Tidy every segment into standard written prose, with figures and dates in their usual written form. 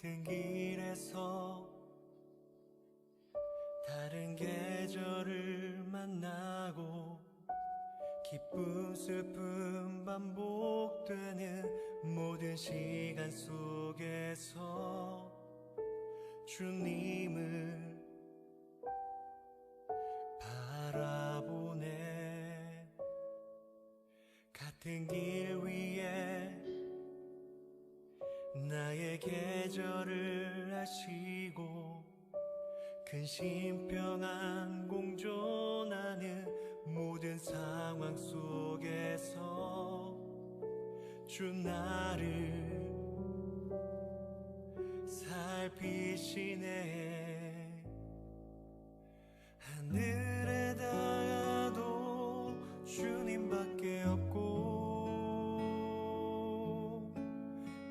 같은 길에서 다른 계절을 만나고 기쁨 슬픔 반복되는 모든 시간 속에서 주님을 바라보네. 같은 길 위에 나의 계절을 아시고 근심 평안 공존하는 모든 상황 속에서 주 나를 살피시네. 하늘에 닿아도 주님밖에 없고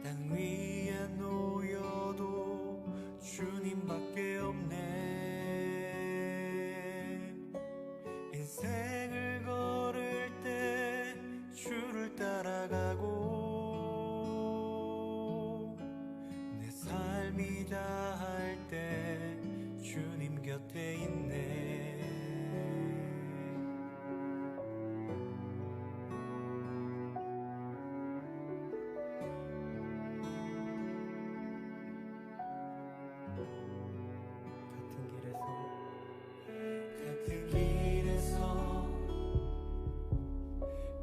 땅 위에 놓여도 주님밖에 없네. 인생을 걸을 때 주를 따라가고 내 삶이 다할 때 주님 곁에 있네. 같은 길에서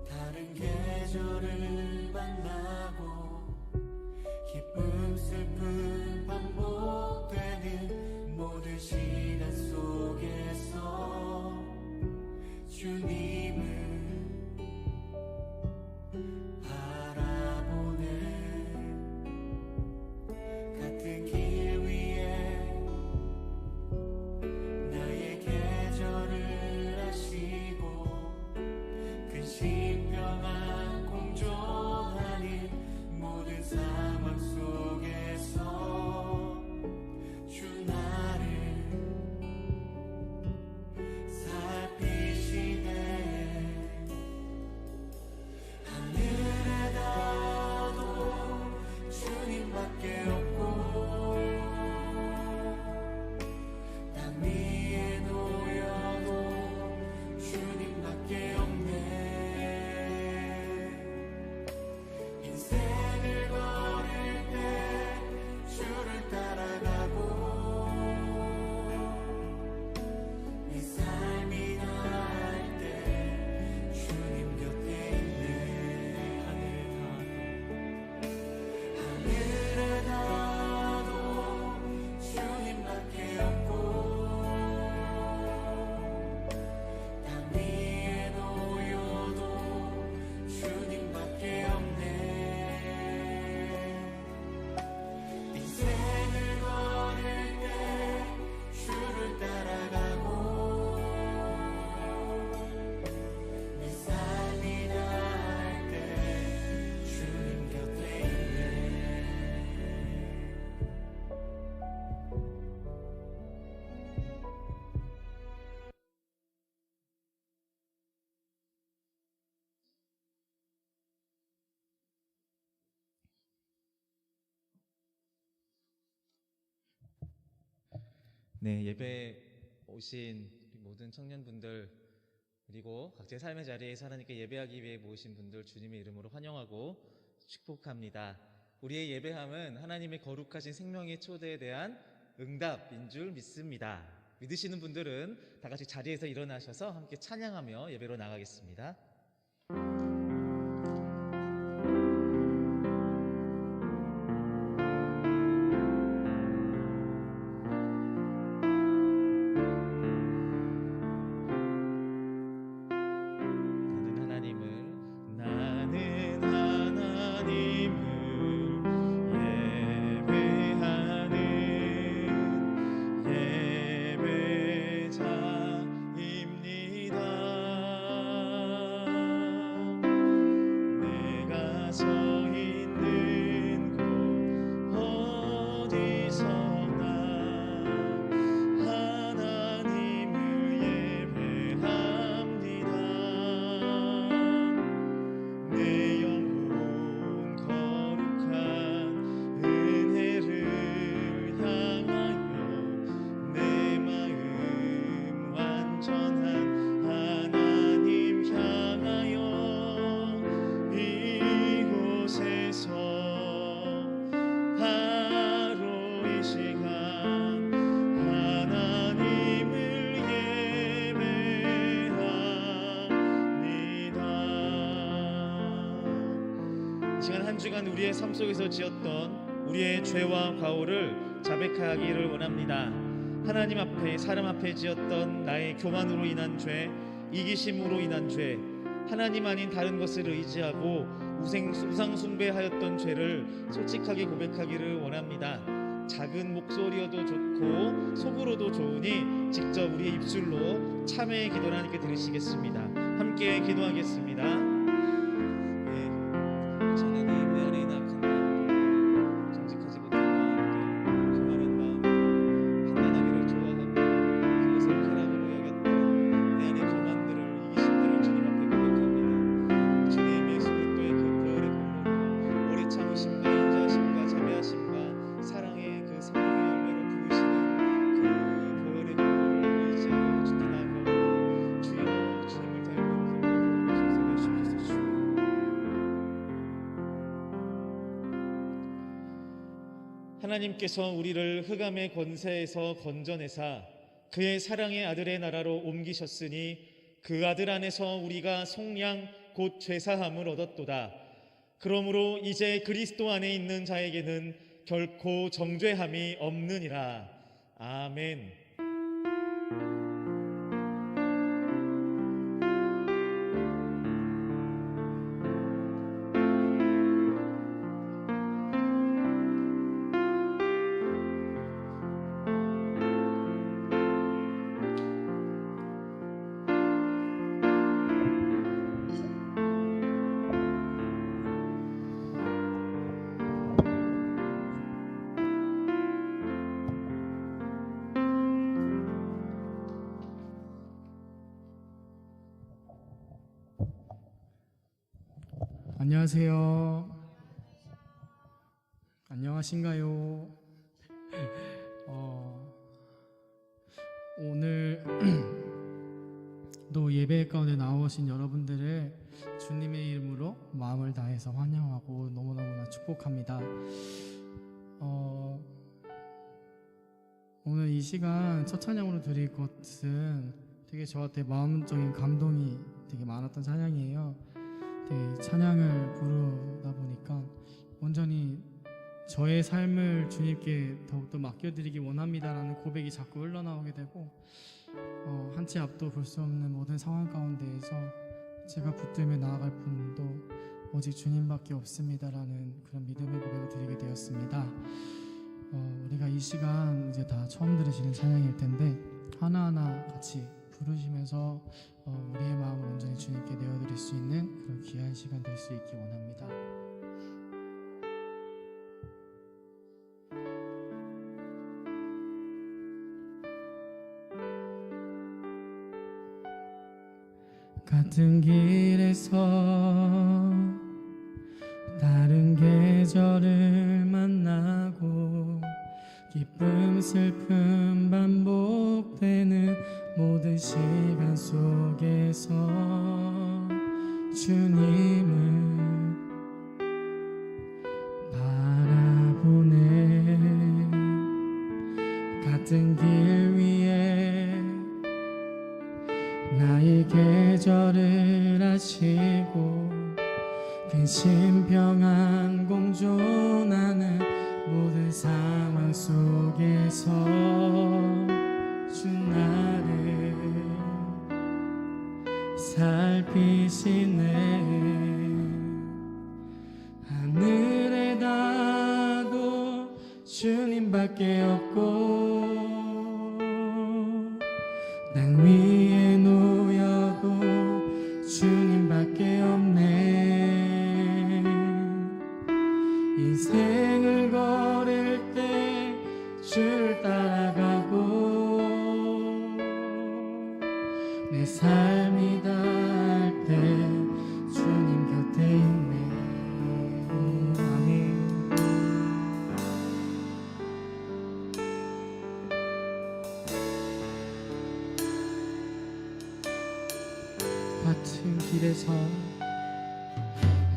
다른 계절을 만나고 기쁨 슬픔 반복되는 모든 시간 속에서 주님을 바라보네. 같은 길 위에 나의 계절을 아시고 근심 평안 공존하는 모든 상황 속에서 주 나를 살피시네. 하늘에 닿아도 주님밖에 없고 땅 위에 놓여도 주님밖에 없네. 인생을 걸을 때 주를 따라가고 내 삶이 나을 때 주님 곁에 있네. 하늘에 닿아도 주님밖에 없고 땅 위에 놓여도 주님밖에 없네. 인생을 걸을 때 주를 따라가고 내 삶이 나을 때 주님 곁에 있네. 네, 예배 오신 우리 모든 청년분들 그리고 각자의 삶의 자리에서 하나님께 예배하기 위해 모이신 분들 주님의 이름으로 환영하고 축복합니다. 우리의 예배함은 하나님의 거룩하신 생명의 초대에 대한 응답인 줄 믿습니다. 믿으시는 분들은 다 같이 자리에서 일어나셔서 함께 찬양하며 예배로 나가겠습니다. 나는 하나님을 예배하는 예배자입니다. 시간 하나님을 예배합니다. 이 시간 한 주간 우리의 삶 속에서 지었던 우리의 죄와 과오를 자백하기를 원합니다. 하나님 앞에, 사람 앞에 지었던 나의 교만으로 인한 죄, 이기심으로 인한 죄, 하나님 아닌 다른 것을 의지하고 우상 숭배하였던 죄를 솔직하게 고백하기를 원합니다. 작은 목소리여도 좋고 속으로도 좋으니 직접 우리의 입술로 참회의 기도를 하나님께 드리시겠습니다. 함께 기도하겠습니다. 하나님, 내 안에 있는 악한 마음도 정직하지 못한 마음도 교만한 마음도 판단하기를 좋아하고 그것을 쾌락으로 여겼던 내 안의 교만들을, 이기심들을 주님 앞에 고백합니다. 주님의 예수그리스도의 그 보혈의 공로로 오래 참으심과 인자하심과 자비하심과 사랑의 그 성령의 열매로 부으시는 그 보혈의 공로를 의지하여 주께 나아가고 주여 주님을 닮은 그 모든 선생해 주옵소서. 하나님께서 우리를 흑암의 권세에서 건져내사 그의 사랑의 아들의 나라로 옮기셨으니 그 아들 안에서 우리가 속량 곧 죄사함을 얻었도다. 그러므로 이제 그리스도 안에 있는 자에게는 결코 정죄함이 없느니라. 아멘. 안녕하세요. 안녕하신가요? 오늘 또 예배 가운데 나오신 여러분들을 주님의 이름으로 마음을 다해서 환영하고 너무너무나 축복합니다. 오늘 이 시간 첫 찬양으로 드릴 것은 되게 저한테 마음적인 감동이 되게 많았던 찬양이에요. 찬양을 부르다 보니까 온전히 저의 삶을 주님께 더욱더 맡겨드리기 원합니다라는 고백이 자꾸 흘러나오게 되고 한 치 앞도 볼 수 없는 모든 상황 가운데에서 제가 붙들며 나아갈 분도 오직 주님밖에 없습니다라는 그런 믿음의 고백을 드리게 되었습니다. 우리가 이 시간 이제 다 처음 들으시는 찬양일 텐데 하나하나 같이 부르시면서 우리의 마음을 온전히 주님께 내어드릴 수 있는 그런 귀한 시간 될 수 있기 원합니다. 같은 길에서 다른 계절을 만나고 기쁨 슬픔 반복되는 모든 시간 속에서 주님을 바라보네. 같은 길 위에 나의 계절을 아시고 근심 평안 공존하는 모든 상황 속에서 주 나를 살피시네. 하늘에 닿아도 주님밖에 없고 땅 위에 놓여도 주님밖에 없네. 인생을 걸을 때 주를 따라가고 내 삶이 닿을 때 주님 곁에 있네. 아멘.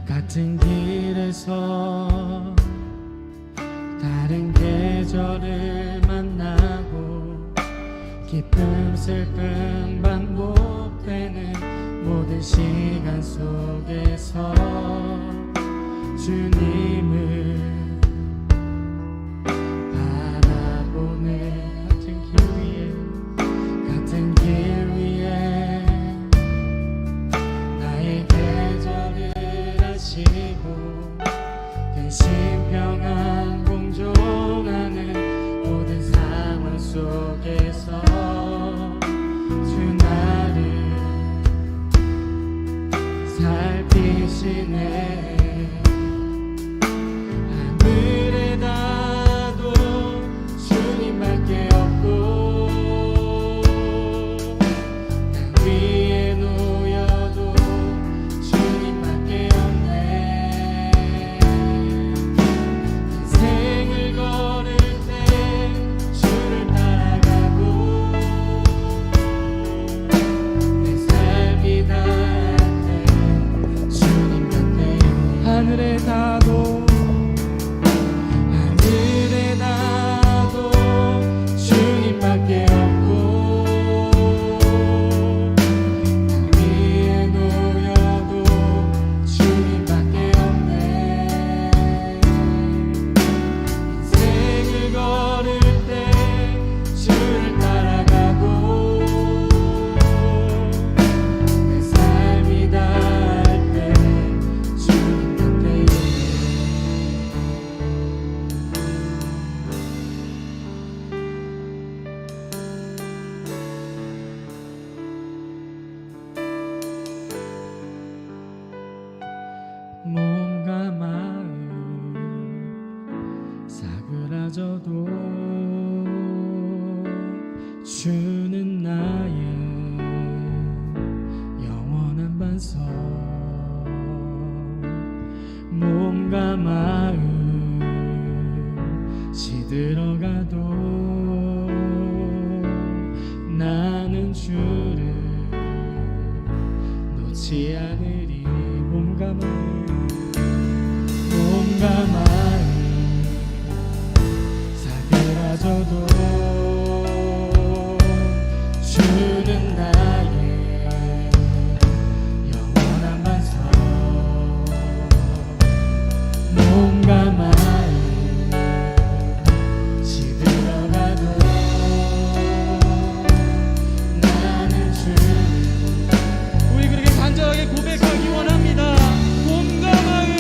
같은 길에서 다른 계절 계절을 만나고 기쁨 슬픔 반복되는 모든 시간 속에서 주님을 바라보는 같은 길 위에 나의 계절을 아시고 대신 평안 공존하는 모든 상황 속에서 주 나를 살피시네. 하늘에 닿아도 주님밖에 없고 땅 위에 놓여도 주님밖에 없네. 인생을 걸을 때 주를 따라가고 내 삶이 닿을 때 주님 곁에 하늘에 닿아도 주님밖에 없고 땅 위에 놓여도 주님밖에 없네. 인생을 걸을 때 주를 따라가고 내 삶이 닿을 때 주님 곁에 몸과 마음 사그라져도 주는 나의 영원한 반석. 몸과 마음 시들어가도 나는 주를 놓지 않으리. 몸과 마음 사그라져도 주는 나의 영원한 반석. 몸과 마음 시들어가도 나는 주를. 우리 그렇게 간절하게 고백하기 원합니다. 몸과 마음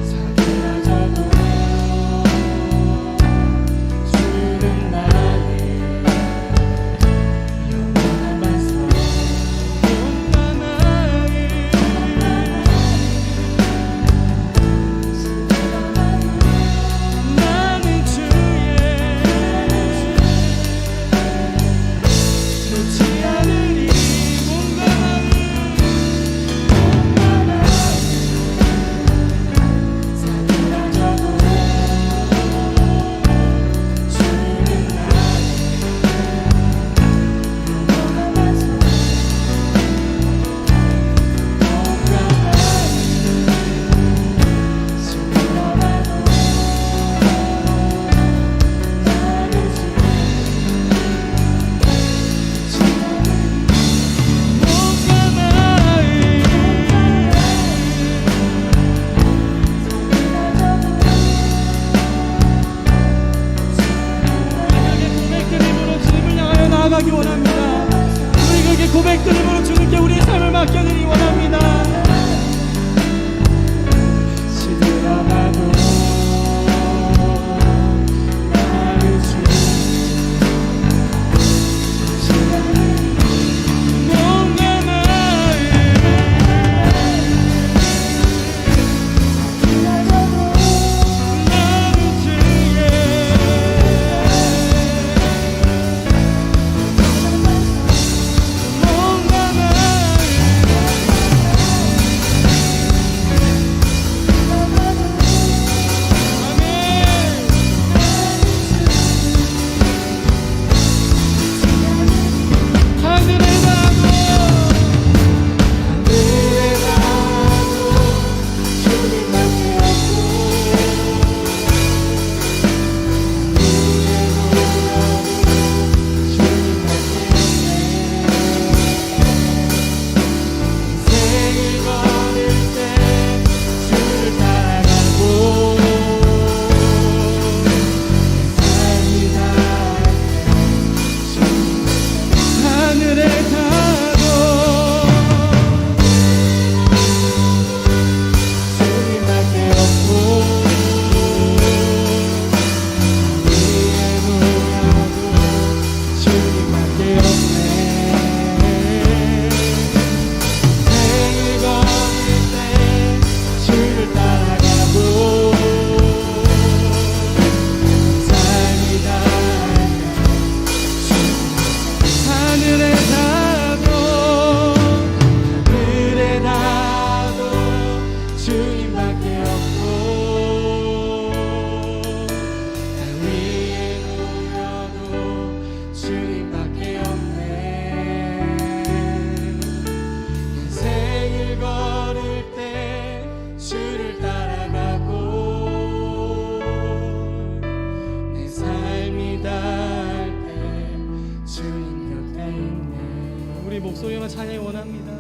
사그라져도 목소리로 찬양이 원합니다.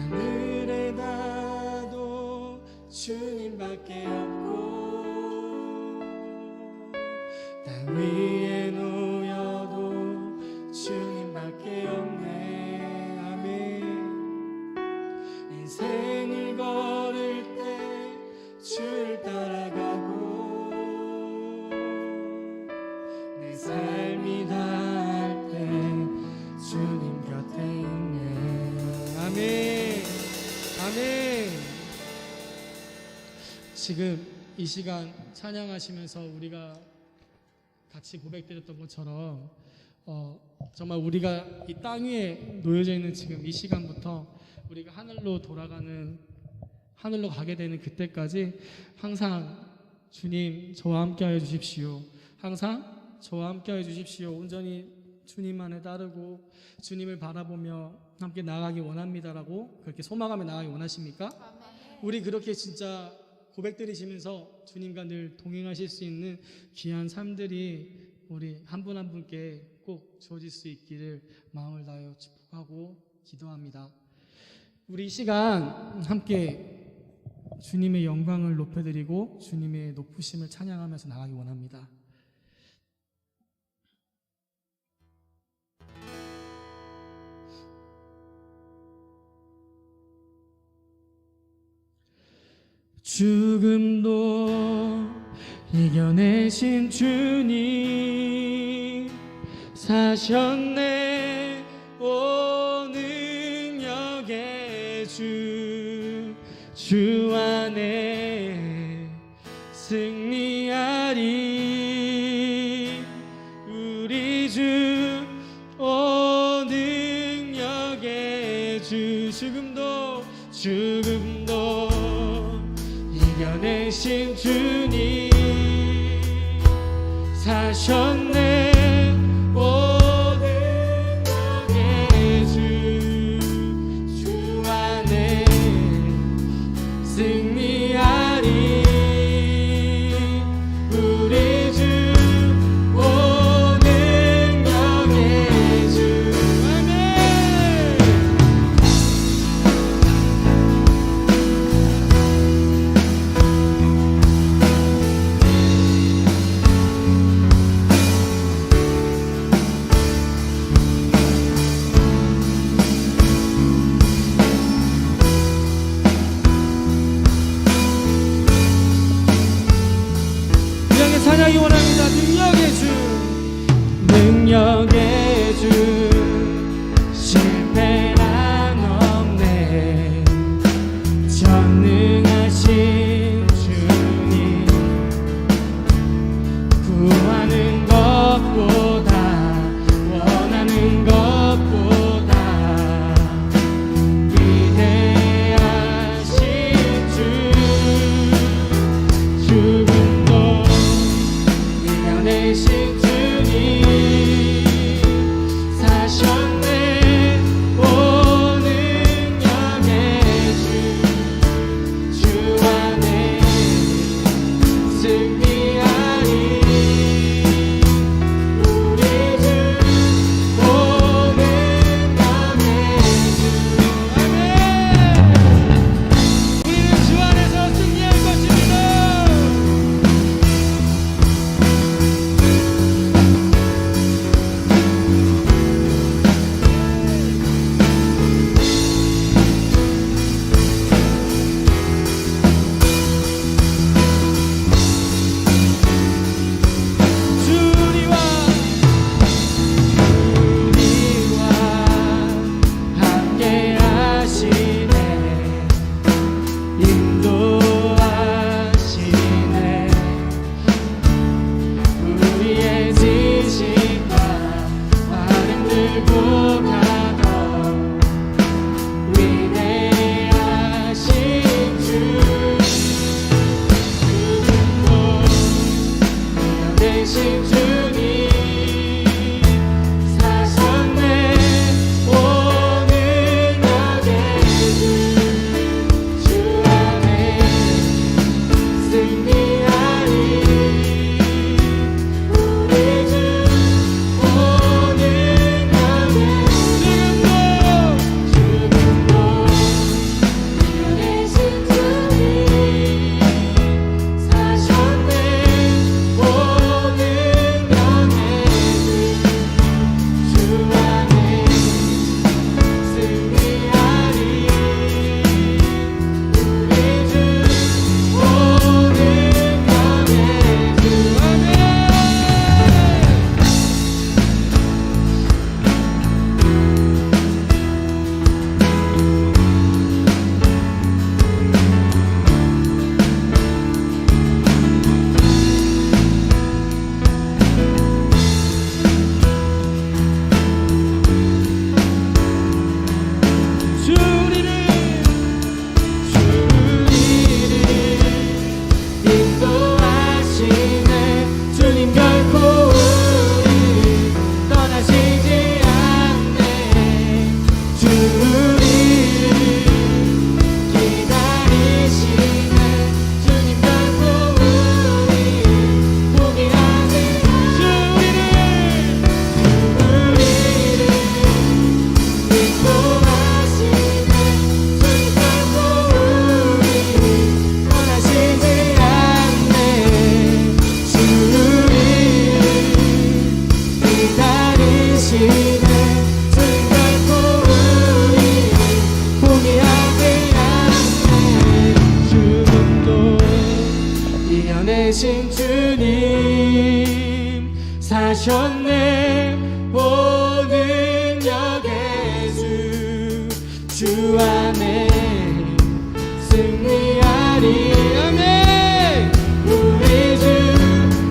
하늘에 나도 주님밖에 없고 땅 위에 놓여도 주님밖에 없네. 아멘. 인생을 걸을 때 주를 따라가고 내 삶이 다할 때 주님 곁에 있네. 아멘. 아멘. 지금 이 시간 찬양하시면서 우리가 같이 고백드렸던 것처럼 정말 우리가 이 땅 위에 놓여져 있는 지금 이 시간부터 우리가 하늘로 가게 되는 그때까지 항상 주님 저와 함께하여 주십시오. 항상 저와 함께하여 주십시오. 온전히 주님만에 따르고 주님을 바라보며 함께 나아가기 원합니다라고 그렇게 소망하며 나아가기 원하십니까? 우리 그렇게 진짜 고백드리시면서 주님과 늘 동행하실 수 있는 귀한 삶들이 우리 한 분 한 분께 꼭 주어질 수 있기를 마음을 다하여 축복하고 기도합니다. 우리 이 시간 함께 주님의 영광을 높여드리고 주님의 높으심을 찬양하면서 나가기 원합니다. 죽음도 이겨내신 주님 사셨네. 오 능력의 주 안에 승리하리. 우리 주 오 능력의 주 죽음도 이겨내신 주님 사셨네. 오 능력의 주 안에 승리하리. 우리 주 오 능력의 주 아멘. 찬양이 원합니다. 능력의 주 실패란 없네. 전능하신 주님 구하는 것보다 원하는 것보다 위대하신 주 죽음도 이겨내신 주님 사셨네. 오 능력의 주 안에 승리하리. 우리 주 오 능력의 주 아멘. 우리는 주 안에서 승리할 것입니다. 이겨내신 주님 사셨네. 모든 역의 주 안에 승리하리. 아멘. 우리 주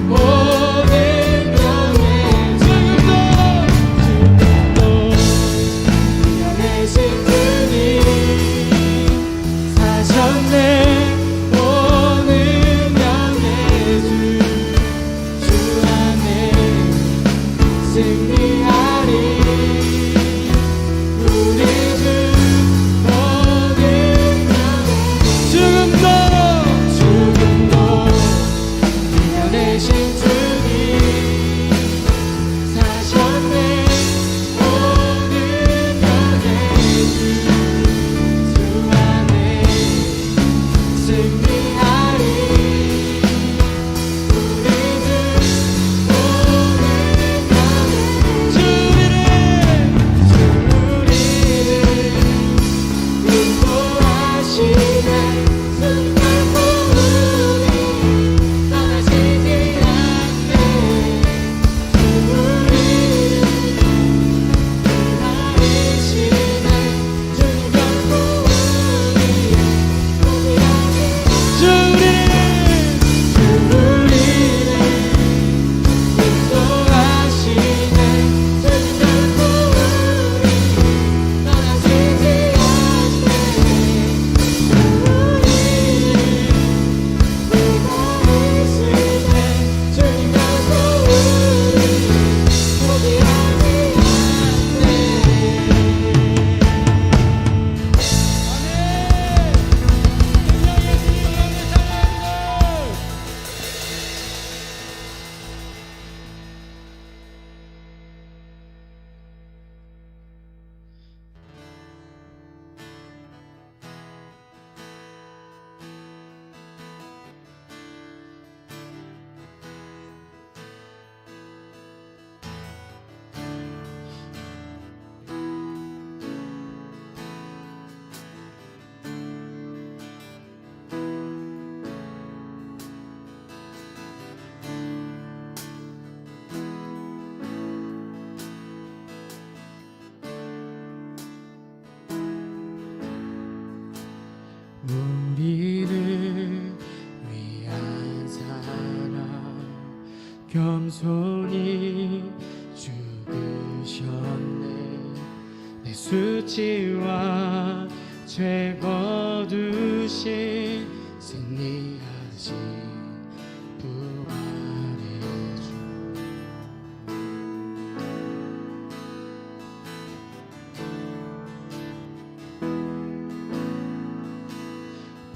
모든 역의 지금도 이겨내신 주님 사셨네. 모든 역의 주 안에 승리하리. 우리 주 모든 죽음도 이겨내신 주님 사셨네. 모든 역의 주 안에 승리하리. 우리 주 주리를 인도하시네. 숨결코 우리 떠나시지 않네. 주리를 인도하시네. 숨결코 우리 포기하지. 주리를 인도하시네. 숨결코 우리 떠나시지 않네. 우리를 위한 사랑 겸손히 죽으셨네. 내 수치와 죄 거두신 승리하신 부활의 주.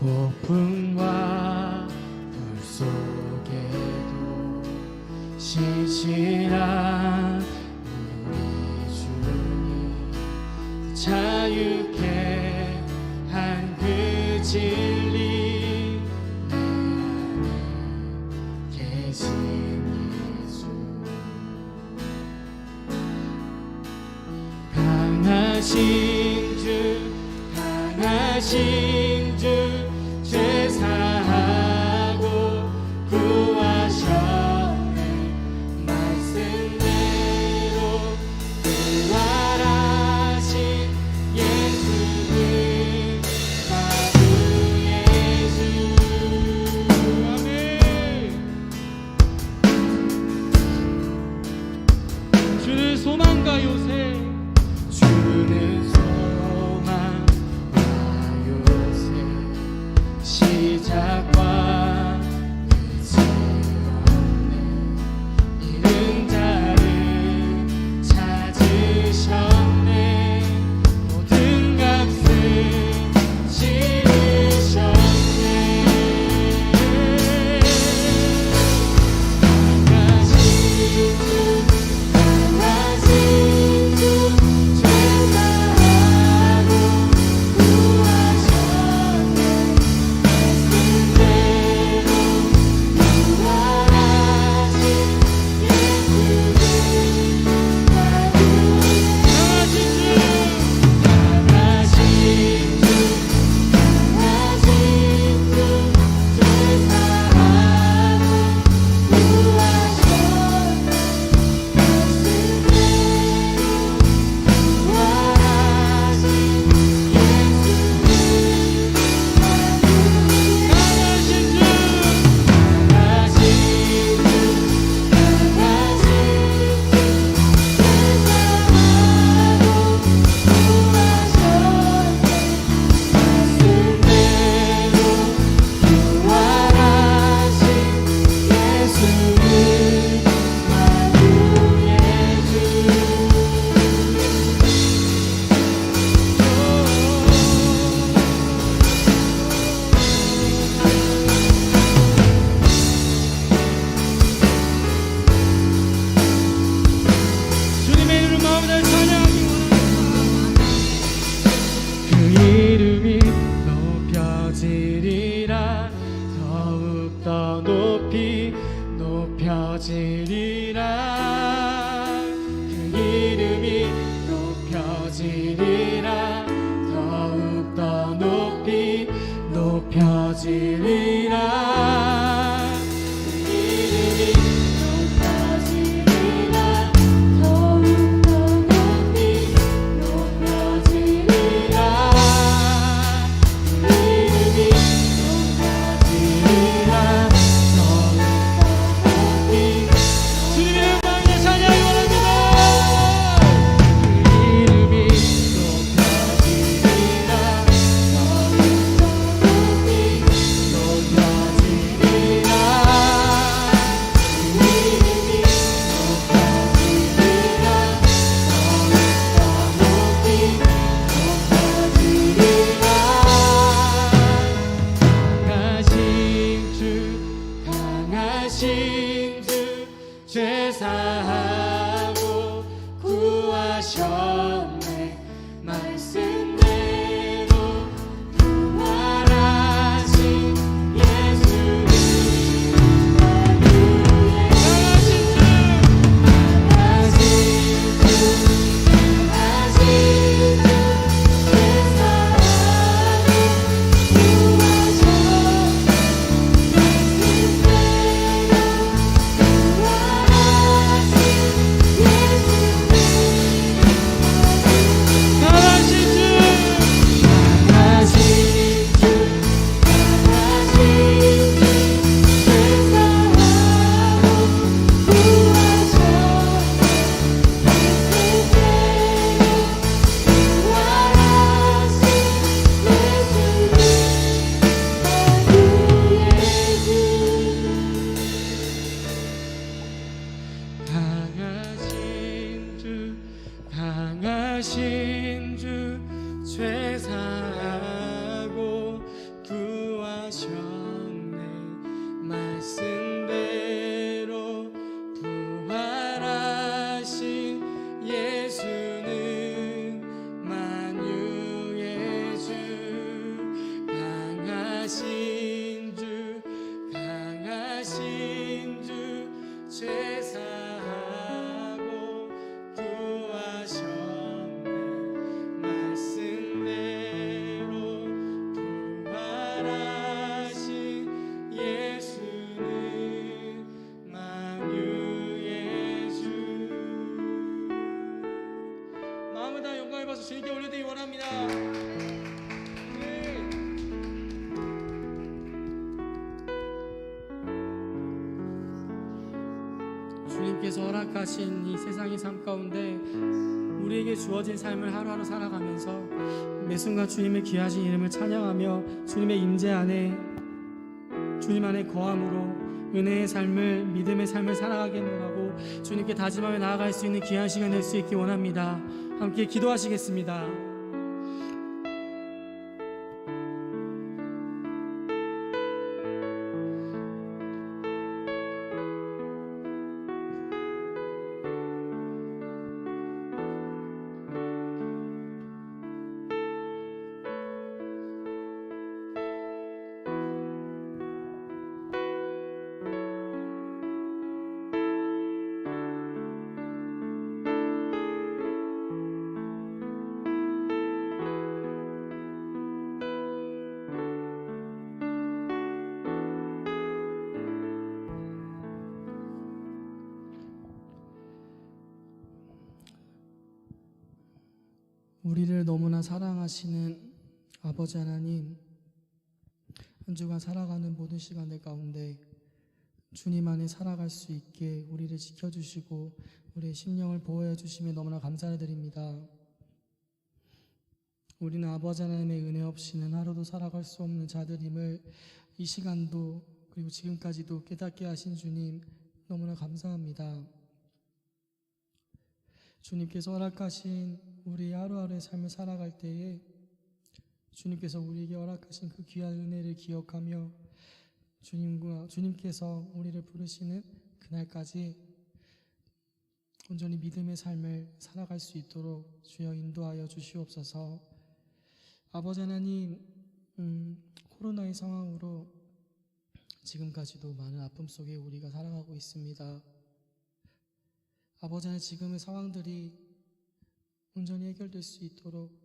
폭풍과 불 속에도 신실한 우리 주님 자유케 한 그 진리 내 안에 계신 예수. 강하신 주 죄사하고 구하셨네. 말씀대로 부활하신 예수님 아부 예수. 아멘. 주는 소망과 요새 주는 소망과 요새 높이 높여지리라. 그 이름이 높여지리라. 더욱더 높이 높여지리라. 그 이름이 높여지리라. 더욱더 높이 높여지리라. 그 이름이 높여지리라. 더욱더 높이 주님의 영광의 찬양이 원합니다. 그 이름이 높여지리라. 더욱더 높이 높여지리라. 그 이름이 높여지리라. 더욱더 높이 높여지리라. 강하신 주 죄 사하고 구하셨네. 말씀대로 부활하신 예수님. 강하신 주 죄 사하고 강하신 주 죄 사하고 구하셨네. 말씀대로 부활하신 예수는 만유의 주. 강하신 주 죄 사하고 구하셨네. 말씀대로 부활하신 예수는 만유의 주. 마음을 다 영광을 받아서 주님께 올려드리기 원합니다. 네. 주님께서 허락하신 이 세상의 삶 가운데 우리에게 주어진 삶을 하루하루 살아가면서 매 순간 주님의 귀하신 이름을 찬양하며 주님의 임재 안에 주님 안에 거함으로 은혜의 삶을 믿음의 삶을 살아가겠노라고 주님께 다짐하며 나아갈 수 있는 귀한 시간 될 수 있기 원합니다. 함께 기도하시겠습니다. 우리를 너무나 사랑하시는 아버지 하나님, 한 주간 살아가는 모든 시간들 가운데 주님 안에 살아갈 수 있게 우리를 지켜주시고 우리의 심령을 보호해 주심에 너무나 감사드립니다. 우리는 아버지 하나님의 은혜 없이는 하루도 살아갈 수 없는 자들임을 이 시간도 그리고 지금까지도 깨닫게 하신 주님 너무나 감사합니다. 주님께서 허락하신 우리 하루하루의 삶을 살아갈 때에 주님께서 우리에게 허락하신 그 귀한 은혜를 기억하며 주님께서 우리를 부르시는 그날까지 온전히 믿음의 삶을 살아갈 수 있도록 주여 인도하여 주시옵소서. 아버지 하나님, 코로나의 상황으로 지금까지도 많은 아픔 속에 우리가 살아가고 있습니다. 아버지 하나님, 지금의 상황들이 온전히 해결될 수 있도록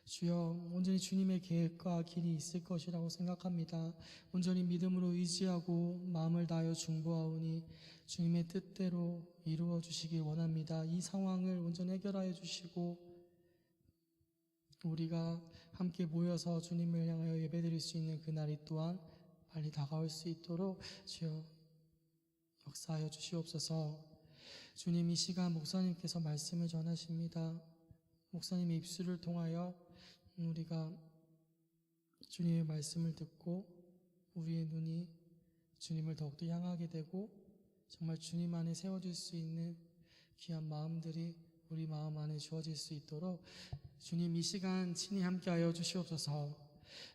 주여 온전히 주님의 계획과 길이 있을 것이라고 생각합니다. 온전히 믿음으로 의지하고 마음을 다하여 중보하오니 주님의 뜻대로 이루어 주시길 원합니다. 이 상황을 온전히 해결하여 주시고 우리가 함께 모여서 주님을 향하여 예배드릴 수 있는 그날이 또한 빨리 다가올 수 있도록 주여 역사하여 주시옵소서. 주님, 이 시간 목사님께서 말씀을 전하십니다. 목사님의 입술을 통하여 우리가 주님의 말씀을 듣고 우리의 눈이 주님을 더욱더 향하게 되고 정말 주님 안에 세워질 수 있는 귀한 마음들이 우리 마음 안에 주어질 수 있도록 주님, 이 시간 친히 함께하여 주시옵소서.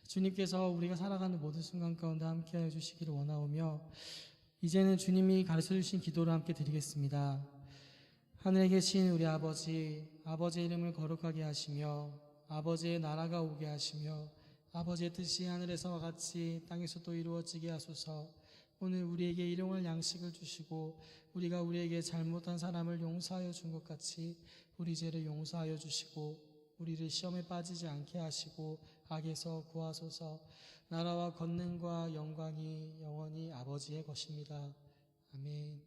주님께서 우리가 살아가는 모든 순간 가운데 함께하여 주시기를 원하오며 이제는 주님이 가르쳐 주신 기도를 함께 드리겠습니다. 하늘에 계신 우리 아버지, 아버지의 이름을 거룩하게 하시며 아버지의 나라가 오게 하시며 아버지의 뜻이 하늘에서와 같이 땅에서도 이루어지게 하소서. 오늘 우리에게 일용할 양식을 주시고 우리가 우리에게 잘못한 사람을 용서하여 준 것 같이 우리 죄를 용서하여 주시고 우리를 시험에 빠지지 않게 하시고 악에서 구하소서. 나라와 권능과 영광이 영원히 아버지의 것입니다. 아멘.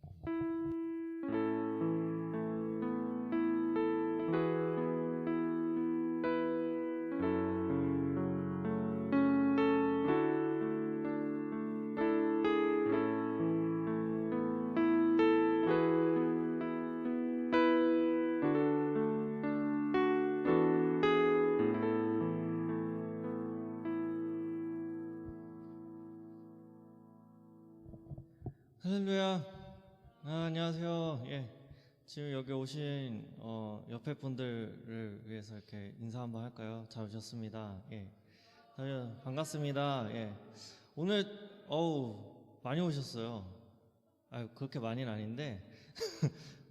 할렐루야. 안녕하세요. 예, 지금 여기 오신 옆에 분들을 위해서 이렇게 인사 한번 할까요? 잘 오셨습니다. 예, 반갑습니다. 예, 오늘 많이 오셨어요. 그렇게 많이는 아닌데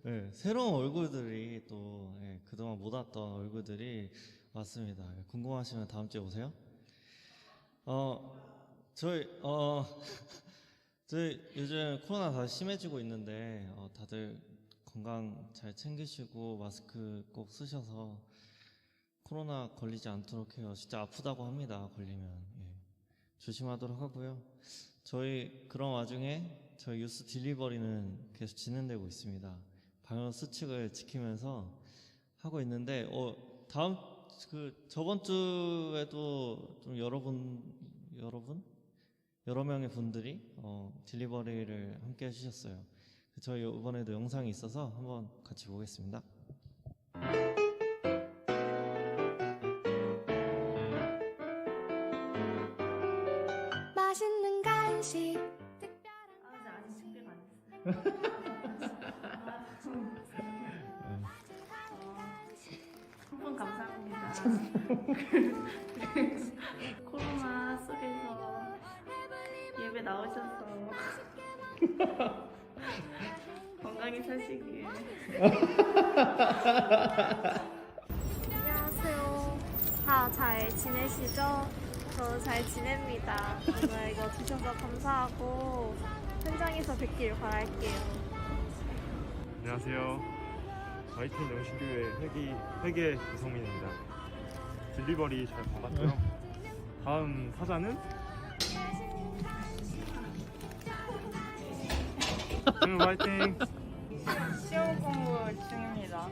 예, 새로운 얼굴들이 또 그동안 못 왔던 얼굴들이 왔습니다. 궁금하시면 다음 주에 오세요. 저희 요즘 코로나 다시 심해지고 있는데 다들 건강 잘 챙기시고 마스크 꼭 쓰셔서 코로나 걸리지 않도록 해요. 진짜 아프다고 합니다. 걸리면 조심하도록 하고요. 저희 그런 와중에 저희 뉴스 딜리버리는 계속 진행되고 있습니다. 방역 수칙을 지키면서 하고 있는데 저번 주에도 좀 여러 명의 분들이 딜리버리를 함께 해주셨어요. 저희 이번에도 영상이 있어서 한번 같이 보겠습니다. 맛있는 간식 아직 준비가 안 됐어요. 한번 감사합니다. 코로나 속에서 예배 나오셔서 건강히 사시길. 안녕하세요. 다 잘 지내시죠? 저 잘 지냅니다. 오늘 이거 주셔서 감사하고 현장에서 뵙길 바랄게요. 안녕하세요. 화이팅 영신교회 회계 이성민입니다. 딜리버리 잘 받았고요. 다음 사자는 화이팅. 시험 공부 중입니다.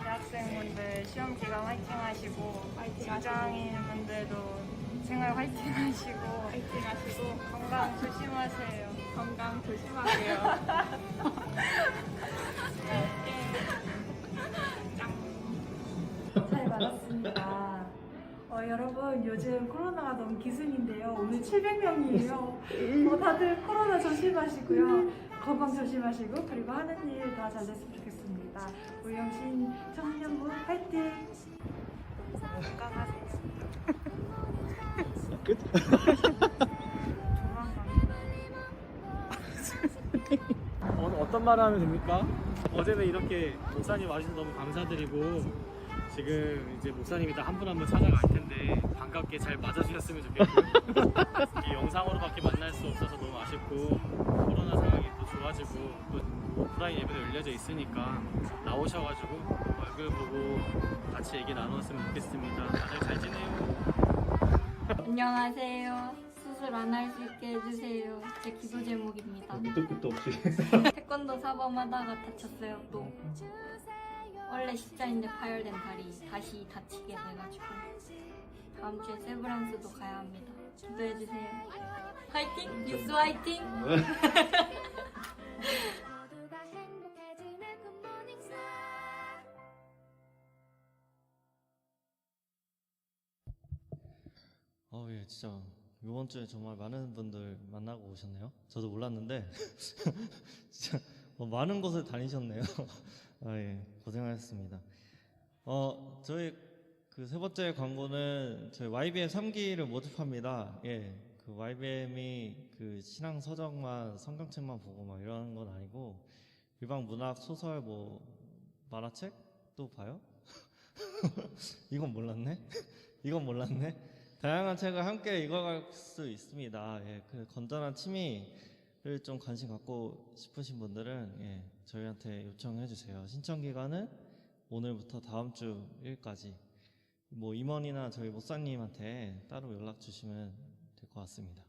대학생분들 시험 기간 화이팅 하시고 직장인분들도 생활 화이팅 하시고 건강 조심하세요. 건강 조심하세요. 잘 받았습니다. 여러분, 요즘 코로나가 너무 기승인데요. 오늘 700명이에요. 다들 코로나 조심하시고요. 건강 조심하시고 그리고 하는 일 다 잘 됐으면 좋겠습니다. 우리 영신 청년부 화이팅! 건강하세요. 끝? 어떤 말을 하면 됩니까? 어제는 이렇게 목사님 와주셔서 너무 감사드리고 지금 이제 목사님이 다 한 분 한 분 찾아갈 텐데 반갑게 잘 맞아주셨으면 좋겠고요. 이 영상으로밖에 만날 수 없어서 너무 아쉽고 코로나 상황이 또 좋아지고 또 오프라인 예배도 열려져 있으니까 나오셔가지고 얼굴 보고 같이 얘기 나눴으면 좋겠습니다. 다들 잘 지내요? 안녕하세요. 수술 안 할 수 있게 해주세요. 제 기도 제목입니다. 밑도 끝도 없이. 태권도 사범하다가 다쳤어요. 또 원래 십자인대 파열된 다리 다시 다치게 돼가지고 다음 주에 세브란스도 가야 합니다. 기도해주세요. 화이팅! 뉴스 화이팅! 예, 진짜 이번 주에 정말 많은 분들 만나고 오셨네요. 저도 몰랐는데 진짜 많은 곳을 다니셨네요. 예, 고생하셨습니다. 저희 그 세 번째 광고는 저희 YBM 3기를 모집합니다. 예, 그 YBM이 그 신앙 서적만 성경책만 보고 막 이러는 건 아니고 일반 문학 소설 뭐 만화책도 봐요? 이건 몰랐네. 이건 몰랐네. 다양한 책을 함께 읽어갈 수 있습니다. 예, 그 건전한 취미를 좀 관심 갖고 싶으신 분들은 예, 저희한테 요청해 주세요. 신청 기간은 오늘부터 다음 주 일까지. 뭐 임원이나 저희 목사님한테 따로 연락 주시면 될 것 같습니다.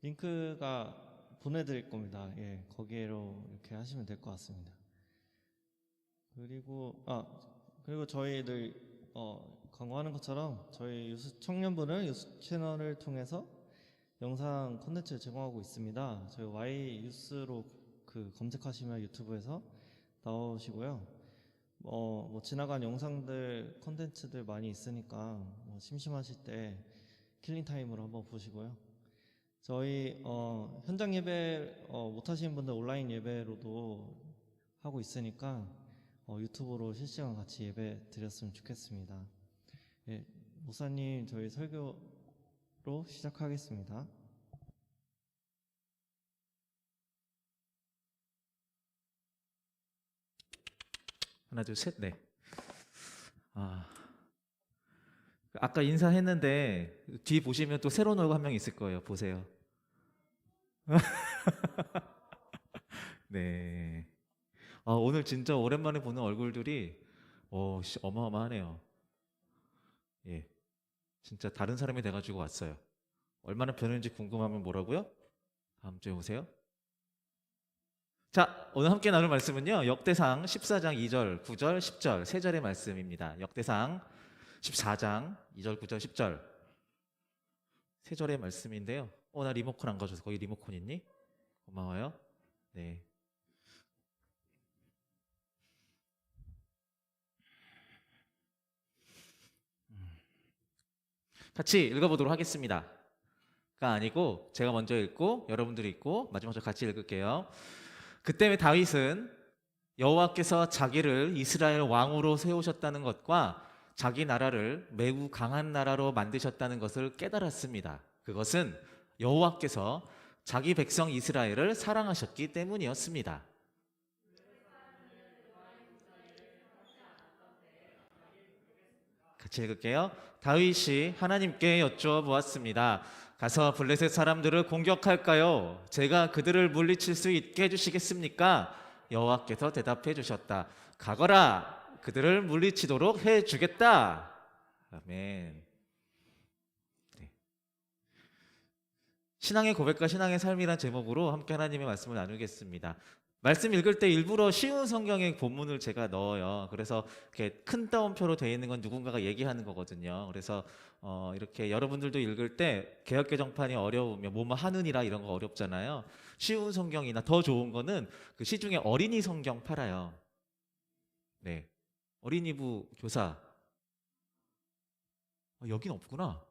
링크가 보내드릴 겁니다. 예, 거기로 이렇게 하시면 될 것 같습니다. 그리고 저희들 광고하는 것처럼 저희 유스 청년부는 유스 채널을 통해서 영상 콘텐츠를 제공하고 있습니다. 저희 Y 유스로 그 검색하시면 유튜브에서 나오시고요. 뭐 지나간 영상들 콘텐츠들 많이 있으니까 심심하실 때 킬링 타임으로 한번 보시고요. 저희 현장 예배 못 하시는 분들 온라인 예배로도 하고 있으니까 유튜브로 실시간 같이 예배 드렸으면 좋겠습니다. 예, 목사님 저희 설교로 시작하겠습니다. 하나, 둘, 셋, 네. 아까 인사했는데 뒤 보시면 또 새로운 얼굴 한 명 있을 거예요. 보세요. 네. 오늘 진짜 오랜만에 보는 얼굴들이 어마어마하네요. 예, 진짜 다른 사람이 돼가지고 왔어요. 얼마나 변했는지 궁금하면 뭐라고요? 다음 주에 오세요. 자, 오늘 함께 나눌 말씀은요, 역대상 14장 2절, 9절, 10절 세 절의 말씀입니다. 역대상 14장 2절, 9절, 10절 세 절의 말씀인데요. 나 리모컨 안 가져서. 거기 리모컨 있니? 고마워요. 네. 같이 읽어보도록 하겠습니다. 가 아니고 제가 먼저 읽고 여러분들이 읽고 마지막으로 같이 읽을게요. 그때 다윗은 여호와께서 자기를 이스라엘 왕으로 세우셨다는 것과 자기 나라를 매우 강한 나라로 만드셨다는 것을 깨달았습니다. 그것은 여호와께서 자기 백성 이스라엘을 사랑하셨기 때문이었습니다. 같이 읽을게요. 다윗이 하나님께 여쭈어보았습니다. 가서 블레셋 사람들을 공격할까요? 제가 그들을 물리칠 수 있게 해주시겠습니까? 여호와께서 대답해 주셨다. 가거라. 그들을 물리치도록 해주겠다. 아멘. 네. 신앙의 고백과 신앙의 삶이란 제목으로 함께 하나님의 말씀을 나누겠습니다. 말씀 읽을 때 일부러 쉬운 성경의 본문을 제가 넣어요. 그래서 이렇게 큰 따옴표로 되어 있는 건 누군가가 얘기하는 거거든요. 그래서 이렇게 여러분들도 읽을 때 개역개정판이 어려우면 뭐뭐 하느니라 이런 거 어렵잖아요. 쉬운 성경이나 더 좋은 거는 그 시중에 어린이 성경 팔아요. 네, 어린이부 교사. 여긴 없구나.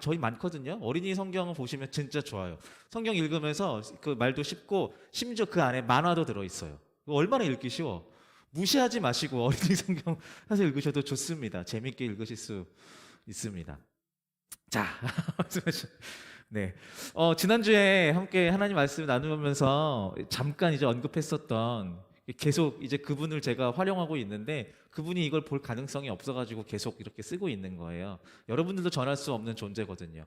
저희 많거든요. 어린이 성경을 보시면 진짜 좋아요. 성경 읽으면서 그 말도 쉽고 심지어 그 안에 만화도 들어있어요. 얼마나 읽기 쉬워. 무시하지 마시고 어린이 성경 사서 읽으셔도 좋습니다. 재밌게 읽으실 수 있습니다. 자, 네. 지난주에 함께 하나님 말씀 나누면서 잠깐 이제 언급했었던 계속 이제 그분을 제가 활용하고 있는데 그분이 이걸 볼 가능성이 없어가지고 계속 이렇게 쓰고 있는 거예요. 여러분들도 전할 수 없는 존재거든요.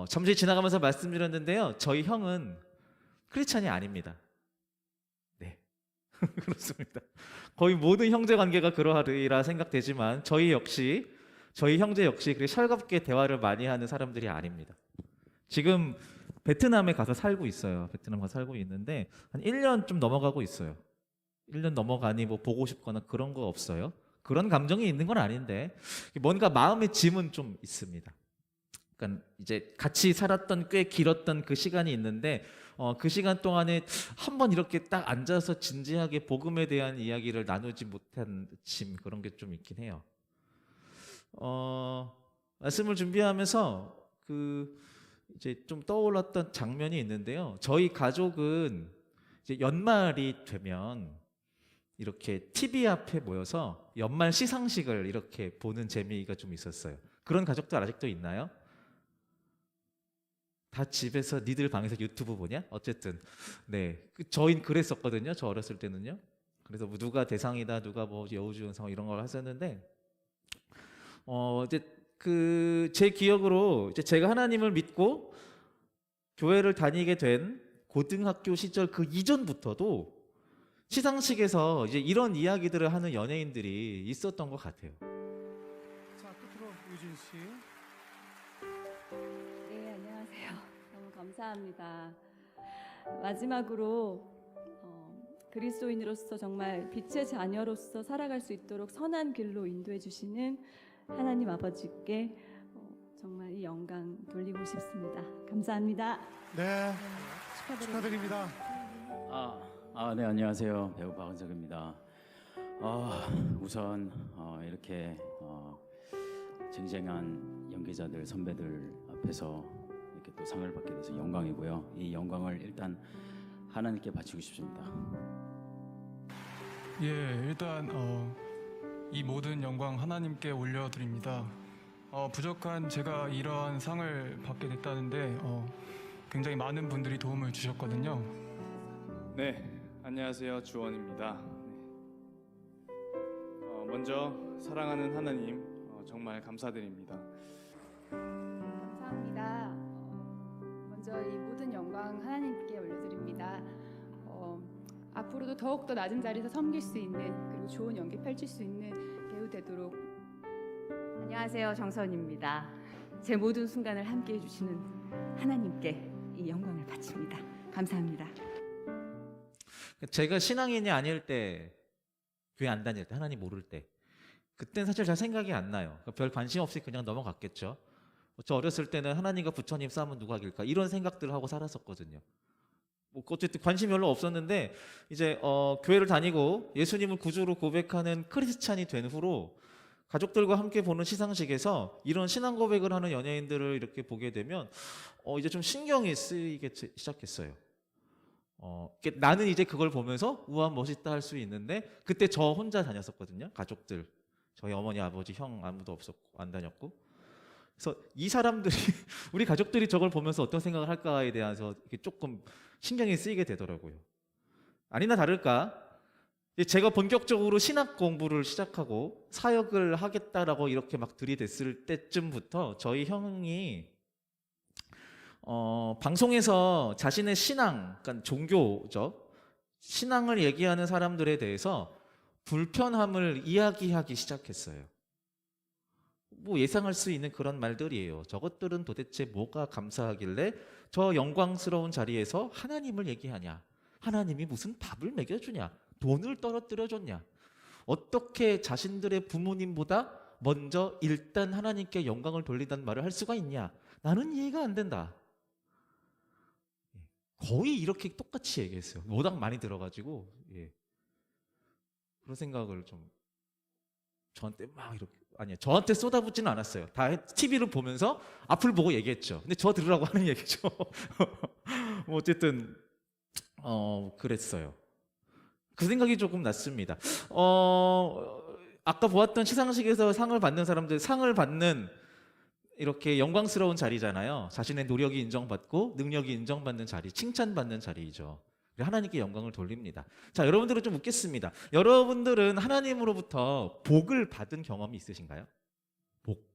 잠시 지나가면서 말씀드렸는데요. 저희 형은 크리스찬이 아닙니다. 네, 그렇습니다. 거의 모든 형제 관계가 그러하리라 생각되지만 저희 형제 역시 그렇게 살갑게 대화를 많이 하는 사람들이 아닙니다. 지금 베트남에 가서 살고 있어요. 베트남 가서 살고 있는데 한 1년 좀 넘어가고 있어요. 1년 넘어가니 뭐 보고 싶거나 그런 거 없어요. 그런 감정이 있는 건 아닌데 뭔가 마음의 짐은 좀 있습니다. 그러니까 이제 같이 살았던 꽤 길었던 그 시간이 있는데 그 시간 동안에 한번 이렇게 딱 앉아서 진지하게 복음에 대한 이야기를 나누지 못한 짐 그런 게 좀 있긴 해요. 말씀을 준비하면서 이제 좀 떠올랐던 장면이 있는데요. 저희 가족은 이제 연말이 되면 이렇게 TV 앞에 모여서 연말 시상식을 이렇게 보는 재미가 좀 있었어요. 그런 가족들 아직도 있나요? 다 집에서 니들 방에서 유튜브 보냐? 어쨌든 네, 저희는 그랬었거든요. 저 어렸을 때는요. 그래서 뭐 누가 대상이다, 누가 뭐 여우주연상 이런 걸 하셨는데 이제 제 기억으로 이제 제가 하나님을 믿고 교회를 다니게 된 고등학교 시절 그 이전부터도 시상식에서 이제 이런 이야기들을 하는 연예인들이 있었던 것 같아요. 자, 끝으로 유진 씨. 네, 안녕하세요. 너무 감사합니다. 마지막으로 그리스도인으로서 정말 빛의 자녀로서 살아갈 수 있도록 선한 길로 인도해 주시는 하나님 아버지께 정말 이 영광 돌리고 싶습니다. 감사합니다. 네, 축하드립니다. 네, 안녕하세요. 배우 박은석입니다. 우선 이렇게 쟁쟁한 연기자들, 선배들 앞에서 이렇게 또 상을 받게 돼서 영광이고요. 이 영광을 일단 하나님께 바치고 싶습니다. 예, 일단 이 모든 영광 하나님께 올려드립니다. 부족한 제가 이러한 상을 받게 됐다는데 굉장히 많은 분들이 도움을 주셨거든요. 네, 안녕하세요. 주원입니다. 먼저 사랑하는 하나님 정말 감사드립니다. 감사합니다. 먼저 이 모든 영광 하나님께 올려드립니다. 앞으로도 더욱더 낮은 자리에서 섬길 수 있는 그리고 좋은 연기 펼칠 수 있는 배우 되도록. 안녕하세요. 정선입니다. 제 모든 순간을 함께 해주시는 하나님께 이 영광을 바칩니다. 감사합니다. 제가 신앙인이 아닐 때, 교회 안 다닐 때, 하나님 모를 때 그때는 사실 잘 생각이 안 나요. 별 관심 없이 그냥 넘어갔겠죠. 저 어렸을 때는 하나님과 부처님 싸움은 누가 이길까 이런 생각들을 하고 살았었거든요. 뭐 어쨌든 관심이 별로 없었는데 이제 교회를 다니고 예수님을 구주로 고백하는 크리스찬이 된 후로 가족들과 함께 보는 시상식에서 이런 신앙 고백을 하는 연예인들을 이렇게 보게 되면 이제 좀 신경이 쓰이기 시작했어요. 나는 이제 그걸 보면서 우와 멋있다 할 수 있는데 그때 저 혼자 다녔었거든요. 가족들, 저희 어머니, 아버지, 형 아무도 없었고 안 다녔고. 그래서 이 사람들이 우리 가족들이 저걸 보면서 어떤 생각을 할까에 대해서 이렇게 조금 신경이 쓰이게 되더라고요. 아니나 다를까 제가 본격적으로 신학 공부를 시작하고 사역을 하겠다라고 이렇게 막 들이댔을 때쯤부터 저희 형이 방송에서 자신의 신앙, 그러니까 종교죠, 신앙을 얘기하는 사람들에 대해서 불편함을 이야기하기 시작했어요. 뭐 예상할 수 있는 그런 말들이에요. 저것들은 도대체 뭐가 감사하길래 저 영광스러운 자리에서 하나님을 얘기하냐, 하나님이 무슨 밥을 먹여주냐, 돈을 떨어뜨려줬냐, 어떻게 자신들의 부모님보다 먼저 일단 하나님께 영광을 돌리단 말을 할 수가 있냐, 나는 이해가 안 된다. 거의 이렇게 똑같이 얘기했어요. 워낙 많이 들어가지고 그런 생각을 좀 저한테 막 이렇게, 아니요, 저한테 쏟아붓지는 않았어요. 다 TV를 보면서 앞을 보고 얘기했죠. 근데 저 들으라고 하는 얘기죠. 뭐 어쨌든 그랬어요. 그 생각이 조금 났습니다. 아까 보았던 시상식에서 상을 받는 사람들, 상을 받는 이렇게 영광스러운 자리잖아요. 자신의 노력이 인정받고 능력이 인정받는 자리, 칭찬받는 자리이죠. 하나님께 영광을 돌립니다. 자, 여러분들은 좀 묻겠습니다. 여러분들은 하나님으로부터 복을 받은 경험이 있으신가요? 복.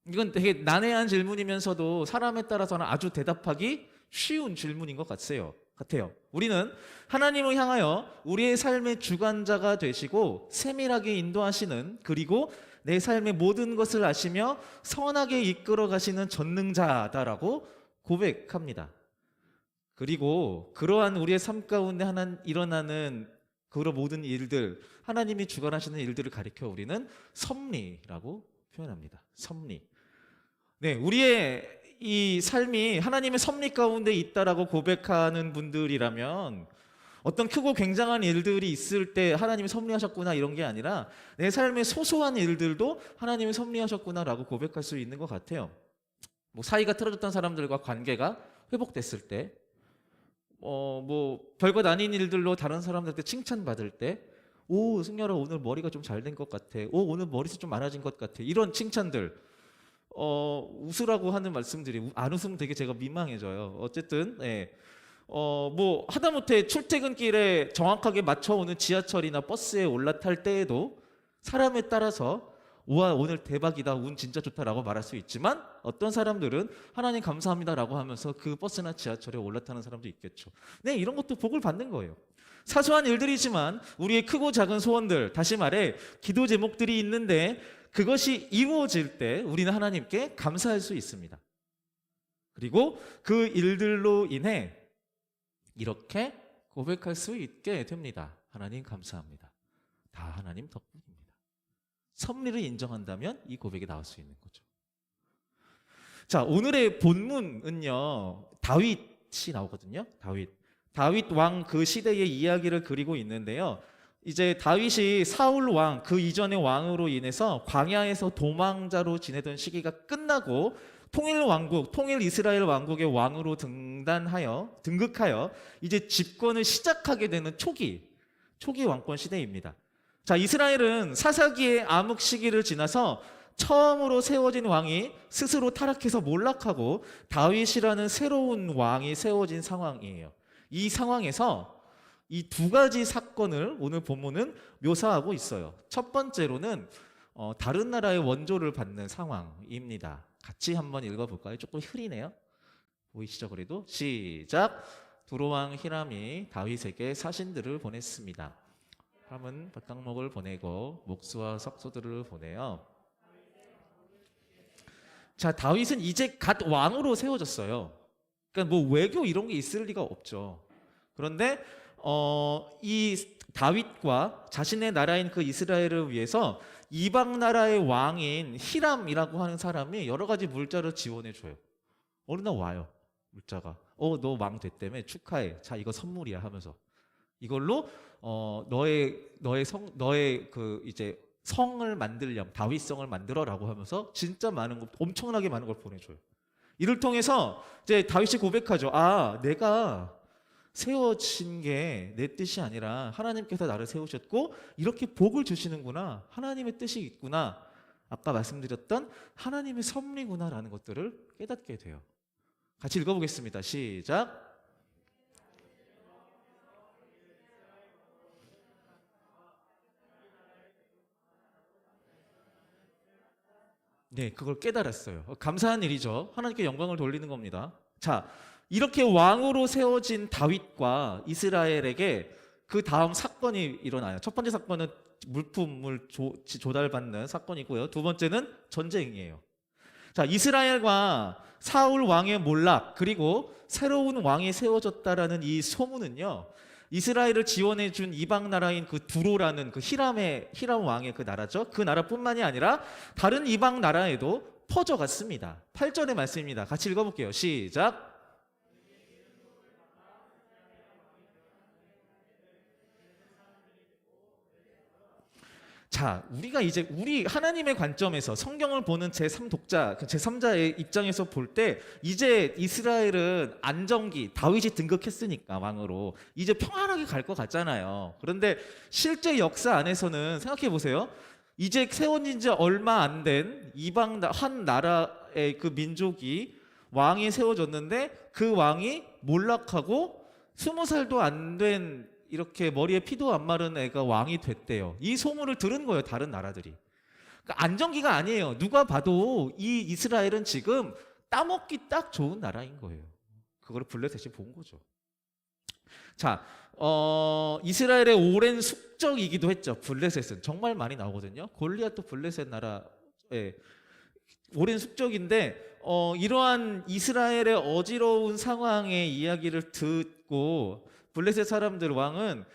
이건 되게 난해한 질문이면서도 사람에 따라서는 아주 대답하기 쉬운 질문인 것 같아요. 우리는 하나님을 향하여 우리의 삶의 주관자가 되시고 세밀하게 인도하시는, 그리고 내 삶의 모든 것을 아시며 선하게 이끌어 가시는 전능자다라고 고백합니다. 그리고 그러한 우리의 삶 가운데 일어나는 그런 모든 일들, 하나님이 주관하시는 일들을 가리켜 우리는 섭리라고 표현합니다. 섭리. 네, 우리의 이 삶이 하나님의 섭리 가운데 있다라고 고백하는 분들이라면 어떤 크고 굉장한 일들이 있을 때 하나님이 섭리하셨구나 이런 게 아니라 내 삶의 소소한 일들도 하나님이 섭리하셨구나라고 고백할 수 있는 것 같아요. 뭐 사이가 틀어졌던 사람들과 관계가 회복됐을 때, 뭐 별것 아닌 일들로 다른 사람들한테 칭찬받을 때, 오 승열아 오늘 머리가 좀 잘 된 것 같아, 오 오늘 머리숱 좀 많아진 것 같아, 이런 칭찬들, 웃으라고 하는 말씀들이, 안 웃으면 되게 제가 민망해져요. 어쨌든 뭐 하다못해 출퇴근길에 정확하게 맞춰오는 지하철이나 버스에 올라탈 때에도 사람에 따라서 우와 오늘 대박이다, 운 진짜 좋다라고 말할 수 있지만, 어떤 사람들은 하나님 감사합니다라고 하면서 그 버스나 지하철에 올라타는 사람도 있겠죠. 네, 이런 것도 복을 받는 거예요. 사소한 일들이지만 우리의 크고 작은 소원들, 다시 말해 기도 제목들이 있는데 그것이 이루어질 때 우리는 하나님께 감사할 수 있습니다. 그리고 그 일들로 인해 이렇게 고백할 수 있게 됩니다. 하나님 감사합니다. 다 하나님 덕분입니다. 섭리를 인정한다면 이 고백이 나올 수 있는 거죠. 자, 오늘의 본문은요, 다윗이 나오거든요. 다윗 왕 그 시대의 이야기를 그리고 있는데요. 이제 다윗이 사울 왕, 그 이전의 왕으로 인해서 광야에서 도망자로 지내던 시기가 끝나고 통일 이스라엘 왕국의 왕으로 등극하여 이제 집권을 시작하게 되는 초기 왕권 시대입니다. 자, 이스라엘은 사사기의 암흑 시기를 지나서 처음으로 세워진 왕이 스스로 타락해서 몰락하고 다윗이라는 새로운 왕이 세워진 상황이에요. 이 상황에서 이 두 가지 사건을 오늘 본문은 묘사하고 있어요. 첫 번째로는 다른 나라의 원조를 받는 상황입니다. 같이 한번 읽어볼까요? 조금 흐리네요. 보이시죠? 그래도 시작. 두로왕 히람이 다윗에게 사신들을 보냈습니다. 히람은 밭강목을 보내고 목수와 석소들을 보내요. 자, 다윗은 이제 갓 왕으로 세워졌어요. 그러니까 뭐 외교 이런 게 있을 리가 없죠. 그런데 이 다윗과 자신의 나라인 그 이스라엘을 위해서 이방 나라의 왕인 히람이라고 하는 사람이 여러 가지 물자를 지원해 줘요. 어느 날 와요, 물자가. 너 왕 됐다며, 축하해. 자, 이거 선물이야 하면서 이걸로 너의 그 이제 성을 만들렴, 다윗성을 만들어라고 하면서 진짜 많은 거, 엄청나게 많은 걸 보내줘요. 이를 통해서 이제 다윗이 고백하죠. 아, 내가 세워진 게 내 뜻이 아니라 하나님께서 나를 세우셨고 이렇게 복을 주시는구나, 하나님의 뜻이 있구나, 아까 말씀드렸던 하나님의 섭리구나라는 것들을 깨닫게 돼요. 같이 읽어보겠습니다. 시작. 네, 그걸 깨달았어요. 감사한 일이죠. 하나님께 영광을 돌리는 겁니다. 자, 이렇게 왕으로 세워진 다윗과 이스라엘에게 그 다음 사건이 일어나요. 첫 번째 사건은 물품을 조달받는 사건이고요. 두 번째는 전쟁이에요. 자, 이스라엘과 사울 왕의 몰락, 그리고 새로운 왕이 세워졌다라는 이 소문은요, 이스라엘을 지원해준 이방 나라인 그 두로라는 그 히람 왕의 그 나라죠. 그 나라뿐만이 아니라 다른 이방 나라에도 퍼져갔습니다. 8절의 말씀입니다. 같이 읽어볼게요. 시작. 자, 우리가 이제 우리 하나님의 관점에서 성경을 보는 제3독자, 제3자의 입장에서 볼 때 이제 이스라엘은 안정기, 다윗이 등극했으니까 왕으로 이제 평안하게 갈 것 같잖아요. 그런데 실제 역사 안에서는 생각해 보세요. 이제 세워진 지 얼마 안 된 이방 한 나라의 그 민족이 왕이 세워졌는데 그 왕이 몰락하고 20살도 안 된 이렇게 머리에 피도 안 마른 애가 왕이 됐대요. 이 소문을 들은 거예요, 다른 나라들이. 그러니까 안정기가 아니에요. 누가 봐도 이 이스라엘은 지금 따먹기 딱 좋은 나라인 거예요. 그걸 블레셋이 본 거죠. 자, 이스라엘의 오랜 숙적이기도 했죠. 블레셋은 정말 많이 나오거든요. 골리앗도 블레셋 나라의 오랜 숙적인데 이러한 이스라엘의 어지러운 상황의 이야기를 듣고 블레셋 사람들 왕은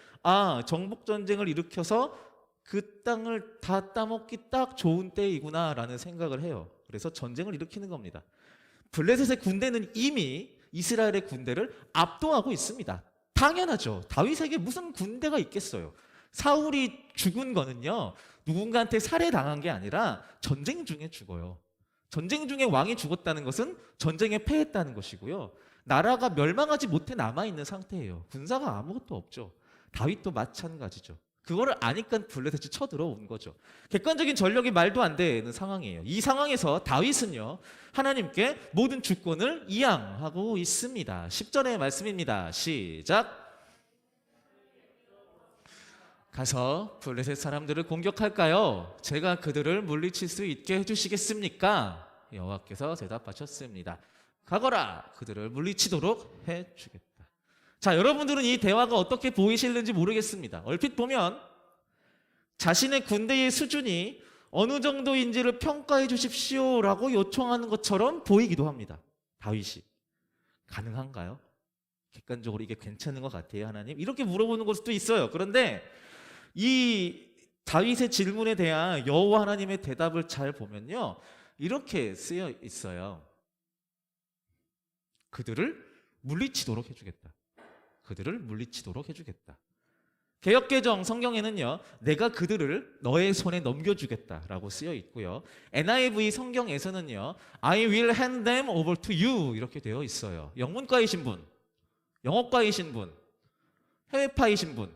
정복 전쟁을 일으켜서 그 땅을 다 따먹기 딱 좋은 때이구나라는 생각을 해요. 그래서 전쟁을 일으키는 겁니다. 블레셋의 군대는 이미 이스라엘의 군대를 압도하고 있습니다. 당연하죠. 다윗에게 무슨 군대가 있겠어요. 사울이 죽은 거는요, 누군가한테 살해당한 게 아니라 전쟁 중에 죽어요. 전쟁 중에 왕이 죽었다는 것은 전쟁에 패했다는 것이고요. 나라가 멸망하지 못해 남아있는 상태예요. 군사가 아무것도 없죠. 다윗도 마찬가지죠. 그거를 아니까 블레셋이 쳐들어온 거죠. 객관적인 전력이 말도 안 되는 상황이에요. 이 상황에서 다윗은요, 하나님께 모든 주권을 이양하고 있습니다. 10절의 말씀입니다. 시작. 가서 블레셋 사람들을 공격할까요? 제가 그들을 물리칠 수 있게 해주시겠습니까? 여호와께서 대답하셨습니다. 가거라, 그들을 물리치도록 해주겠다. 자, 여러분들은 이 대화가 어떻게 보이실는지 모르겠습니다. 얼핏 보면 자신의 군대의 수준이 어느 정도인지를 평가해 주십시오라고 요청하는 것처럼 보이기도 합니다. 다윗이. 가능한가요? 객관적으로 이게 괜찮은 것 같아요, 하나님? 이렇게 물어보는 걸 수도 있어요. 그런데 이 다윗의 질문에 대한 여호와 하나님의 대답을 잘 보면요, 이렇게 쓰여 있어요. 그들을 물리치도록 해주겠다. 그들을 물리치도록 해주겠다. 개역개정 성경에는요, 내가 그들을 너의 손에 넘겨주겠다라고 쓰여 있고요. NIV 성경에서는요, I will hand them over to you 이렇게 되어 있어요. 영문과이신 분, 영어과이신 분, 해외파이신 분.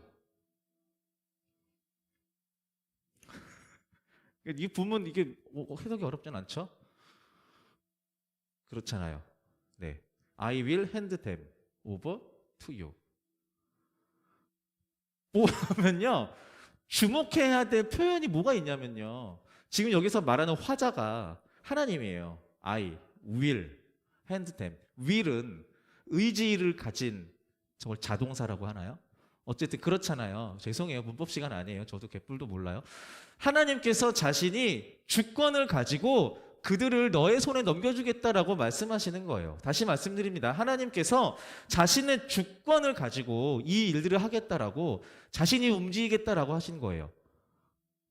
이 부분 이게 해석이 어렵진 않죠? 그렇잖아요. 네, I will hand them over to you. 보면요, 주목해야 될 표현이 뭐가 있냐면요, 지금 여기서 말하는 화자가 하나님이에요. I will hand them. will은 의지를 가진, 저걸 자동사라고 하나요? 어쨌든 그렇잖아요. 죄송해요, 문법 시간 아니에요. 저도 개뿔도 몰라요. 하나님께서 자신이 주권을 가지고 그들을 너의 손에 넘겨주겠다라고 말씀하시는 거예요. 다시 말씀드립니다. 하나님께서 자신의 주권을 가지고 이 일들을 하겠다라고, 자신이 움직이겠다라고 하신 거예요.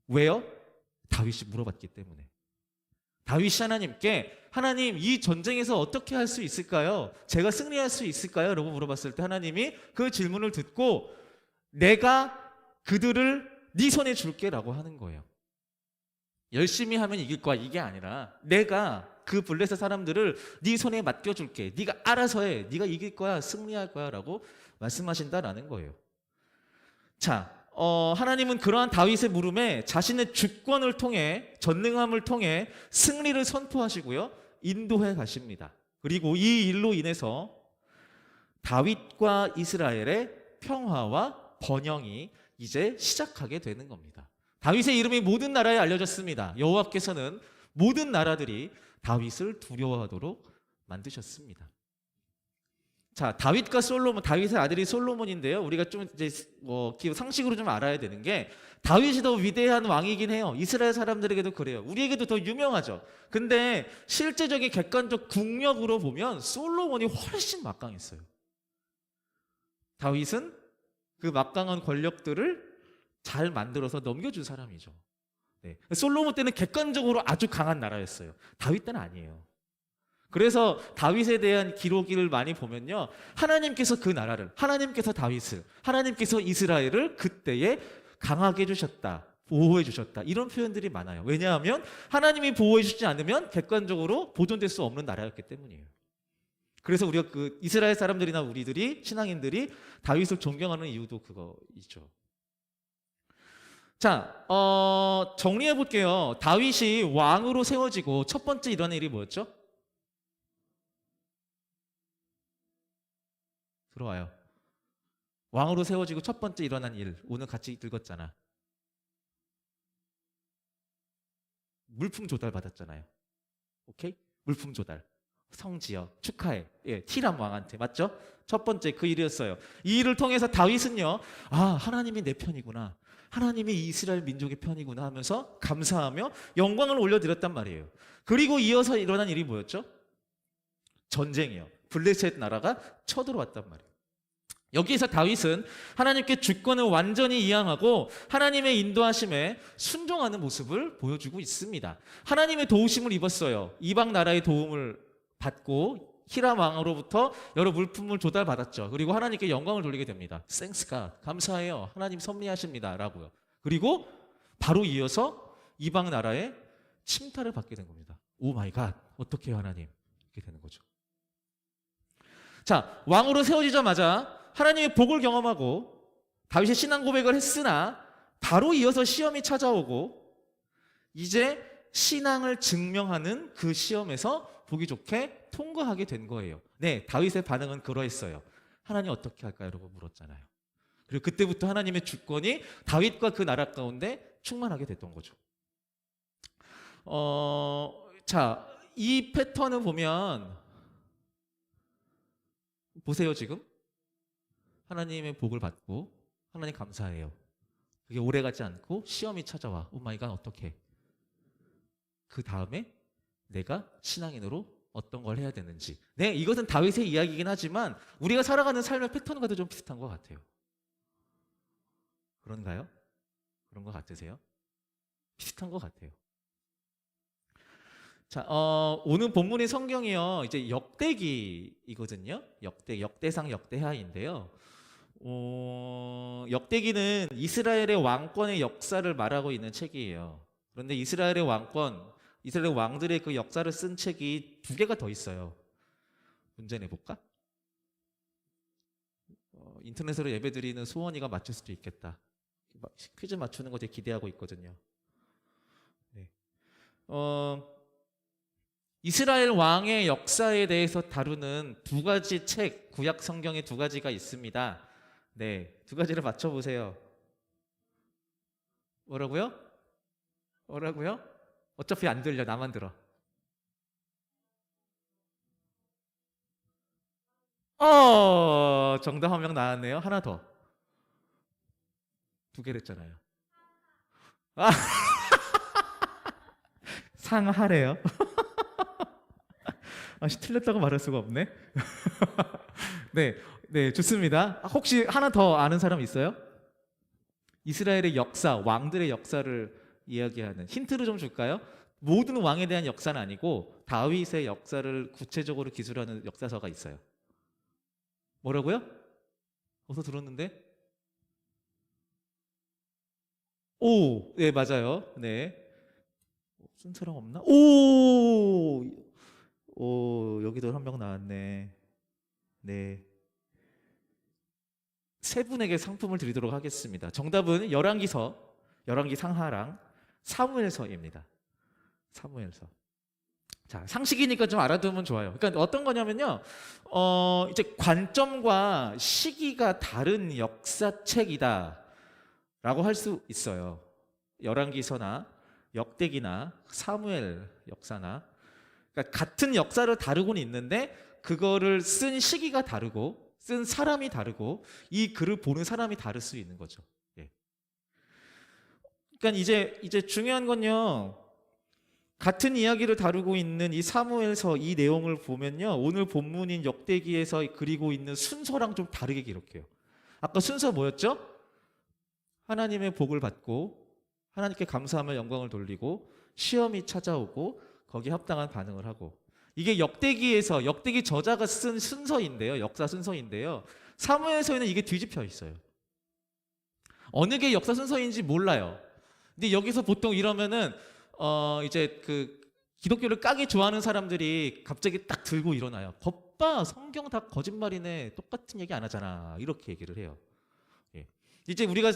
왜요? 다윗이 물어봤기 때문에. 다윗이 하나님께, 하나님, 이 전쟁에서 어떻게 할 수 있을까요? 제가 승리할 수 있을까요? 라고 물어봤을 때 하나님이 그 질문을 듣고 내가 그들을 네 손에 줄게 라고 하는 거예요. 열심히 하면 이길 거야, 이게 아니라 내가 그 블레셋 사람들을 네 손에 맡겨줄게. 네가 알아서 해. 네가 이길 거야, 승리할 거야 라고 말씀하신다라는 거예요. 자, 하나님은 그러한 다윗의 물음에 자신의 주권을 통해, 전능함을 통해 승리를 선포하시고요, 인도해 가십니다. 그리고 이 일로 인해서 다윗과 이스라엘의 평화와 번영이 이제 시작하게 되는 겁니다. 다윗의 이름이 모든 나라에 알려졌습니다. 여호와께서는 모든 나라들이 다윗을 두려워하도록 만드셨습니다. 자, 다윗과 솔로몬, 다윗의 아들이 솔로몬인데요. 우리가 좀 이제 상식으로 좀 알아야 되는 게, 다윗이 더 위대한 왕이긴 해요. 이스라엘 사람들에게도 그래요. 우리에게도 더 유명하죠. 근데 실제적인 객관적 국력으로 보면 솔로몬이 훨씬 막강했어요. 다윗은 그 막강한 권력들을 잘 만들어서 넘겨준 사람이죠. 네. 솔로몬 때는 객관적으로 아주 강한 나라였어요. 다윗 때는 아니에요. 그래서 다윗에 대한 기록을 많이 보면요, 하나님께서 그 나라를, 하나님께서 다윗을, 하나님께서 이스라엘을 그때에 강하게 해주셨다, 보호해 주셨다, 이런 표현들이 많아요. 왜냐하면 하나님이 보호해 주지 않으면 객관적으로 보존될 수 없는 나라였기 때문이에요. 그래서 우리가 그 이스라엘 사람들이나 우리들이, 신앙인들이 다윗을 존경하는 이유도 그거이죠. 자, 정리해 볼게요. 다윗이 왕으로 세워지고 첫 번째 일어난 일이 뭐였죠? 들어와요. 왕으로 세워지고 첫 번째 일어난 일, 오늘 같이 읽었잖아. 물품 조달 받았잖아요. 오케이? 물품 조달. 성지여 축하해. 예, 티람 왕한테 맞죠? 첫 번째 그 일이었어요. 이 일을 통해서 다윗은요, 아, 하나님이 내 편이구나. 하나님이 이스라엘 민족의 편이구나 하면서 감사하며 영광을 올려드렸단 말이에요. 그리고 이어서 일어난 일이 뭐였죠? 전쟁이요. 블레셋 나라가 쳐들어왔단 말이에요. 여기에서 다윗은 하나님께 주권을 완전히 이양하고 하나님의 인도하심에 순종하는 모습을 보여주고 있습니다. 하나님의 도우심을 입었어요. 이방 나라의 도움을 받고 히람 왕으로부터 여러 물품을 조달받았죠. 그리고 하나님께 영광을 돌리게 됩니다. 땡스가 감사해요. 하나님 섭리하십니다. 라고요. 그리고 바로 이어서 이방 나라의 침탈을 받게 된 겁니다. 오 마이 갓, 어떻게 해요 하나님? 이렇게 되는 거죠. 자, 왕으로 세워지자마자 하나님의 복을 경험하고 다윗의 신앙 고백을 했으나 바로 이어서 시험이 찾아오고 이제 신앙을 증명하는 그 시험에서 보기 좋게 통과하게 된 거예요. 네, 다윗의 반응은 그러했어요. 하나님 어떻게 할까요? 여러분 물었잖아요. 그리고 그때부터 하나님의 주권이 다윗과 그 나라 가운데 충만하게 됐던 거죠. 자, 이 패턴을 보면 보세요. 지금 하나님의 복을 받고 하나님 감사해요. 그게 오래가지 않고 시험이 찾아와. 오 마이 갓, 어떻게? 그 다음에 내가 신앙인으로 어떤 걸 해야 되는지. 네, 이것은 다윗의 이야기이긴 하지만 우리가 살아가는 삶의 패턴과도 좀 비슷한 것 같아요. 그런가요? 그런 것 같으세요? 비슷한 것 같아요. 자, 오늘 본문의 성경이요, 이제 역대기이거든요. 역대상, 역대하인데요. 역대기는 이스라엘의 왕권의 역사를 말하고 있는 책이에요. 그런데 이스라엘의 왕들의 그 역사를 쓴 책이 2개가 더 있어요. 문제 내볼까? 인터넷으로 예배드리는 소원이가 맞출 수도 있겠다. 퀴즈 맞추는 거 되게 기대하고 있거든요. 네. 이스라엘 왕의 역사에 대해서 다루는 2가지 책, 구약 성경에 2가지가 있습니다. 네, 2가지를 맞춰보세요. 뭐라고요? 어차피 안 들려, 나만 들어. 정답 1명 나왔네요. 하나 더. 2개를 했잖아요. 상하래요. 틀렸다고 말할 수가 없네. 네, 좋습니다. 혹시 하나 더 아는 사람 있어요? 이스라엘의 역사, 왕들의 역사를 이야기하는 힌트를 좀 줄까요? 모든 왕에 대한 역사는 아니고 다윗의 역사를 구체적으로 기술하는 역사서가 있어요. 뭐라고요? 어디서 들었는데? 오, 네, 맞아요. 네. 쓴 사람 없나? 오, 여기도 1명 나왔네. 네. 3분에게 상품을 드리도록 하겠습니다. 정답은 열왕기 상하랑 사무엘서입니다. 사무엘서. 자, 상식이니까 좀 알아두면 좋아요. 그러니까 어떤 거냐면요, 이제 관점과 시기가 다른 역사책이다라고 할 수 있어요. 열왕기서나 역대기나 사무엘 역사나, 그러니까 같은 역사를 다루고는 있는데 그거를 쓴 시기가 다르고 쓴 사람이 다르고 이 글을 보는 사람이 다를 수 있는 거죠. 예. 그러니까 이제 중요한 건요, 같은 이야기를 다루고 있는 이 사무엘서 이 내용을 보면요, 오늘 본문인 역대기에서 그리고 있는 순서랑 좀 다르게 기록해요. 아까 순서 뭐였죠? 하나님의 복을 받고 하나님께 감사하며 영광을 돌리고 시험이 찾아오고 거기에 합당한 반응을 하고, 이게 역대기 저자가 쓴 순서인데요, 역사 순서인데요, 사무엘서에는 이게 뒤집혀 있어요. 어느 게 역사 순서인지 몰라요. 근데 여기서 보통 이러면은 이제 그 기독교를 까기 좋아하는 사람들이 갑자기 딱 들고 일어나요. 겉봐, 성경 다 거짓말이네, 똑같은 얘기 안 하잖아, 이렇게 얘기를 해요. 예. 이제 우리가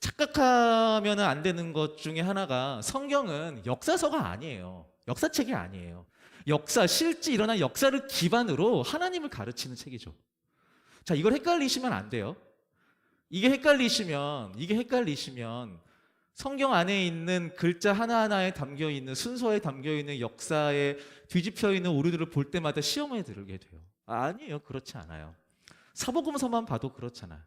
착각하면 안 되는 것 중에 하나가, 성경은 역사서가 아니에요. 역사책이 아니에요. 실제 일어난 역사를 기반으로 하나님을 가르치는 책이죠. 자, 이걸 헷갈리시면 안 돼요. 이게 헷갈리시면 성경 안에 있는 글자 하나하나에 담겨있는, 순서에 담겨있는, 역사에 뒤집혀 있는 오류들을 볼 때마다 시험에 들게 돼요. 아니에요. 그렇지 않아요. 사복음서만 봐도 그렇잖아요.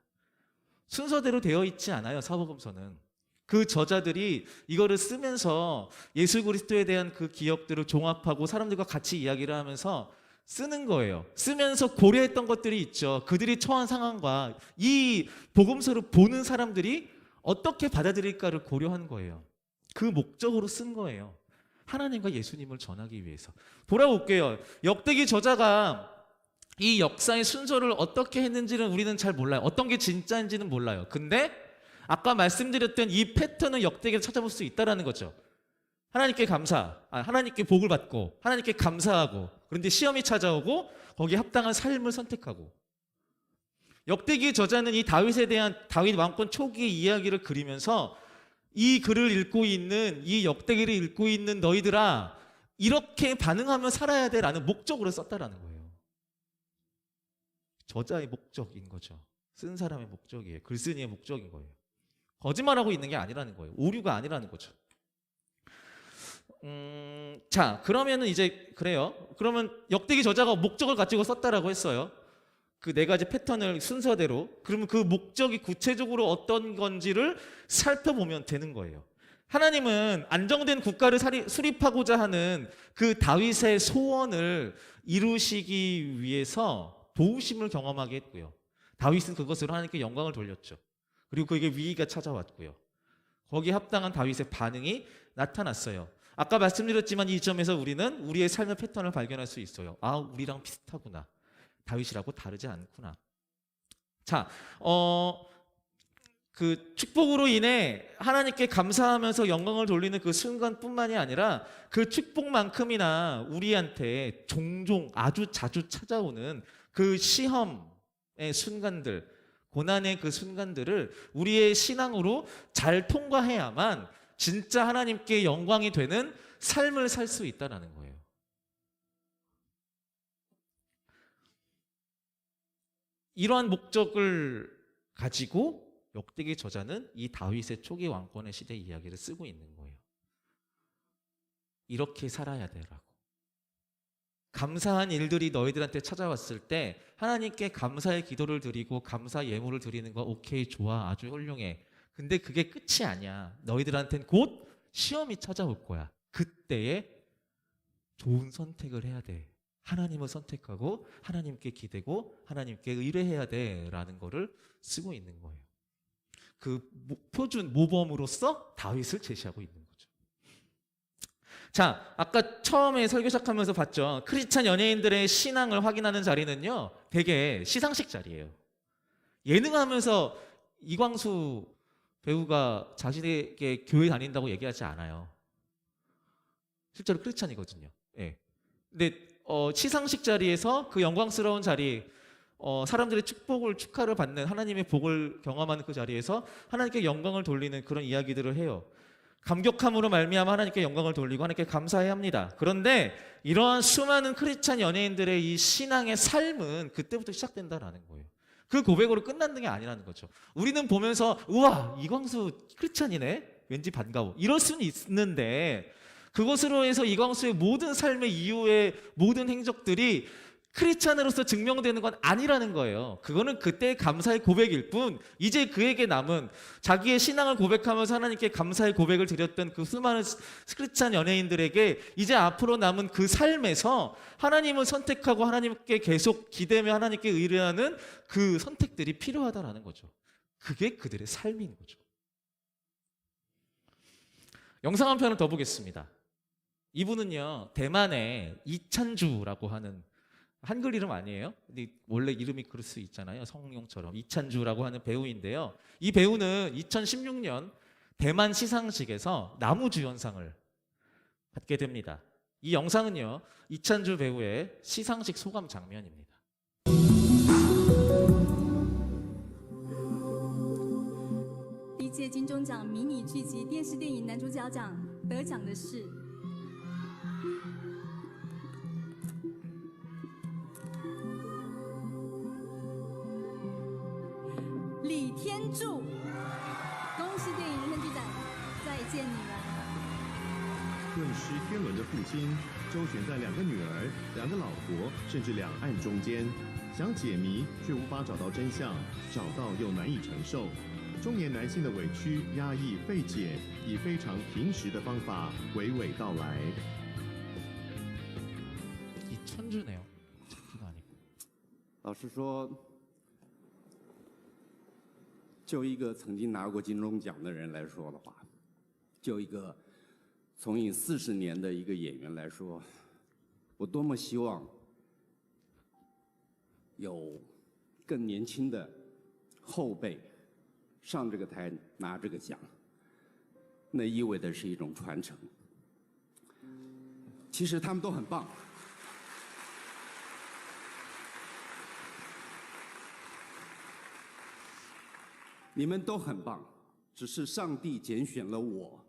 순서대로 되어 있지 않아요. 사복음서는. 그 저자들이 이거를 쓰면서 예수 그리스도에 대한 그 기억들을 종합하고 사람들과 같이 이야기를 하면서 쓰는 거예요. 쓰면서 고려했던 것들이 있죠. 그들이 처한 상황과 이 복음서를 보는 사람들이 어떻게 받아들일까를 고려한 거예요. 그 목적으로 쓴 거예요. 하나님과 예수님을 전하기 위해서. 돌아올게요. 역대기 저자가 이 역사의 순서를 어떻게 했는지는 우리는 잘 몰라요. 어떤 게 진짜인지는 몰라요. 근데 아까 말씀드렸던 이 패턴을 역대기에서 찾아볼 수 있다는 거죠. 하나님께 하나님께 복을 받고 하나님께 감사하고, 그런데 시험이 찾아오고 거기에 합당한 삶을 선택하고. 역대기 저자는 이 다윗에 대한 다윗 왕권 초기의 이야기를 그리면서 이 글을 읽고 있는, 이 역대기를 읽고 있는 너희들아, 이렇게 반응하며 살아야 돼라는 목적으로 썼다라는 거예요. 저자의 목적인 거죠. 쓴 사람의 목적이에요. 글쓴이의 목적인 거예요. 거짓말하고 있는 게 아니라는 거예요. 오류가 아니라는 거죠. 자, 그러면은 이제 그래요. 그러면 역대기 저자가 목적을 가지고 썼다라고 했어요. 그 네 가지 패턴을 순서대로. 그러면 그 목적이 구체적으로 어떤 건지를 살펴보면 되는 거예요. 하나님은 안정된 국가를 수립하고자 하는 그 다윗의 소원을 이루시기 위해서 도우심을 경험하게 했고요. 다윗은 그것으로 하나님께 영광을 돌렸죠. 그리고 그에게 위기가 찾아왔고요. 거기에 합당한 다윗의 반응이 나타났어요. 아까 말씀드렸지만 이 점에서 우리는 우리의 삶의 패턴을 발견할 수 있어요. 아, 우리랑 비슷하구나. 다윗이라고 다르지 않구나. 자, 그 축복으로 인해 하나님께 감사하면서 영광을 돌리는 그 순간뿐만이 아니라 그 축복만큼이나 우리한테 종종 아주 자주 찾아오는 그 시험의 순간들, 고난의 그 순간들을 우리의 신앙으로 잘 통과해야만 진짜 하나님께 영광이 되는 삶을 살 수 있다는 거예요. 이러한 목적을 가지고 역대기 저자는 이 다윗의 초기 왕권의 시대 이야기를 쓰고 있는 거예요. 이렇게 살아야 되라고. 감사한 일들이 너희들한테 찾아왔을 때 하나님께 감사의 기도를 드리고 감사 예물을 드리는 거 오케이, 좋아, 아주 훌륭해. 근데 그게 끝이 아니야. 너희들한테는 곧 시험이 찾아올 거야. 그때에 좋은 선택을 해야 돼. 하나님을 선택하고 하나님께 기대고 하나님께 의뢰해야 돼라는 거를 쓰고 있는 거예요. 그 표준 모범으로서 다윗을 제시하고 있는 거죠. 자, 아까 처음에 설교 시작하면서 봤죠. 크리스찬 연예인들의 신앙을 확인하는 자리는요, 되게 시상식 자리예요. 예능하면서 이광수 배우가 자신에게 교회 다닌다고 얘기하지 않아요. 실제로 크리스찬이거든요. 예. 근데 시상식 자리에서 그 영광스러운 자리, 사람들의 축하를 받는, 하나님의 복을 경험하는 그 자리에서 하나님께 영광을 돌리는 그런 이야기들을 해요. 감격함으로 말미암아 하나님께 영광을 돌리고 하나님께 감사해야 합니다. 그런데 이러한 수많은 크리스찬 연예인들의 이 신앙의 삶은 그때부터 시작된다라는 거예요. 그 고백으로 끝나는 게 아니라는 거죠. 우리는 보면서 우와, 이광수 크리스찬이네, 왠지 반가워, 이럴 수는 있는데 그것으로 해서 이광수의 모든 삶의 이후의 모든 행적들이 크리스찬으로서 증명되는 건 아니라는 거예요. 그거는 그때의 감사의 고백일 뿐, 이제 그에게 남은 자기의 신앙을 고백하면서 하나님께 감사의 고백을 드렸던 그 수많은 크리스찬 연예인들에게 이제 앞으로 남은 그 삶에서 하나님을 선택하고 하나님께 계속 기대며 하나님께 의뢰하는 그 선택들이 필요하다라는 거죠. 그게 그들의 삶인 거죠. 영상 한 편을 더 보겠습니다. 이분은요, 대만의 이찬주라고 하는, 한글 이름 아니에요? 근데 원래 이름이 그럴 수 있잖아요. 성룡처럼. 이찬주라고 하는 배우인데요. 이 배우는 2016년 대만 시상식에서 나무주연상을 받게 됩니다. 이 영상은요, 이찬주 배우의 시상식 소감 장면입니다. 第一届金钟奖迷你剧集电视电影男主角奖得奖的是与天助。恭喜电影人生剧展，再见你们！顿失天伦的父亲，周旋在2个女儿、2个老婆，甚至两岸中间，想解谜却无法找到真相，找到又难以承受。中年男性的委屈、压抑、费解，以非常平实的方法娓娓道来。 이 천주네요. 천주가 아니고. 老实说，就一个曾经拿过金钟奖的人来说的话，就一个从影40年的一个演员来说，我多么希望有更年轻的后辈上这个台拿这个奖，那意味的是一种传承。其实他们都很棒。 你们都很棒，只是上帝拣选了我。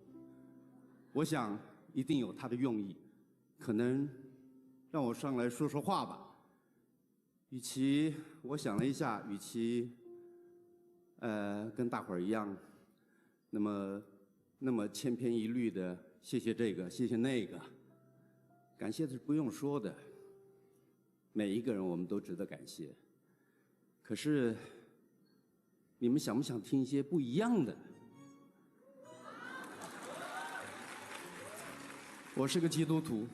我想一定有他的用意，可能让我上来说说话吧。与其我想了一下，与其跟大伙儿一样，那么千篇一律的谢谢这个谢谢那个，感谢是不用说的，每一个人我们都值得感谢。可是。 你们想不想听一些不一样的？我是个基督徒，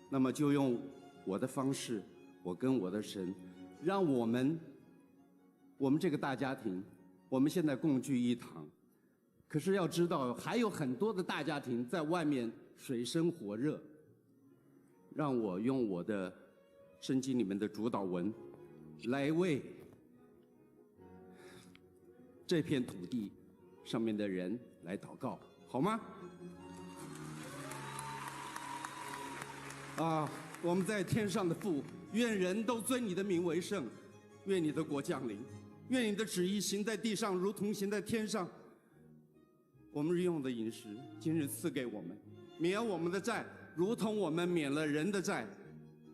那么就用我的方式，我跟我的神，让我们这个大家庭，我们现在共聚一堂。可是要知道，还有很多的大家庭在外面水深火热。让我用我的圣经里面的主导文，来为 这片土地上面的人来祷告，好吗？啊，我们在天上的父，愿人都尊你的名为圣，愿你的国降临，愿你的旨意行在地上，如同行在天上。我们日用的饮食，今日赐给我们，免我们的债，如同我们免了人的债，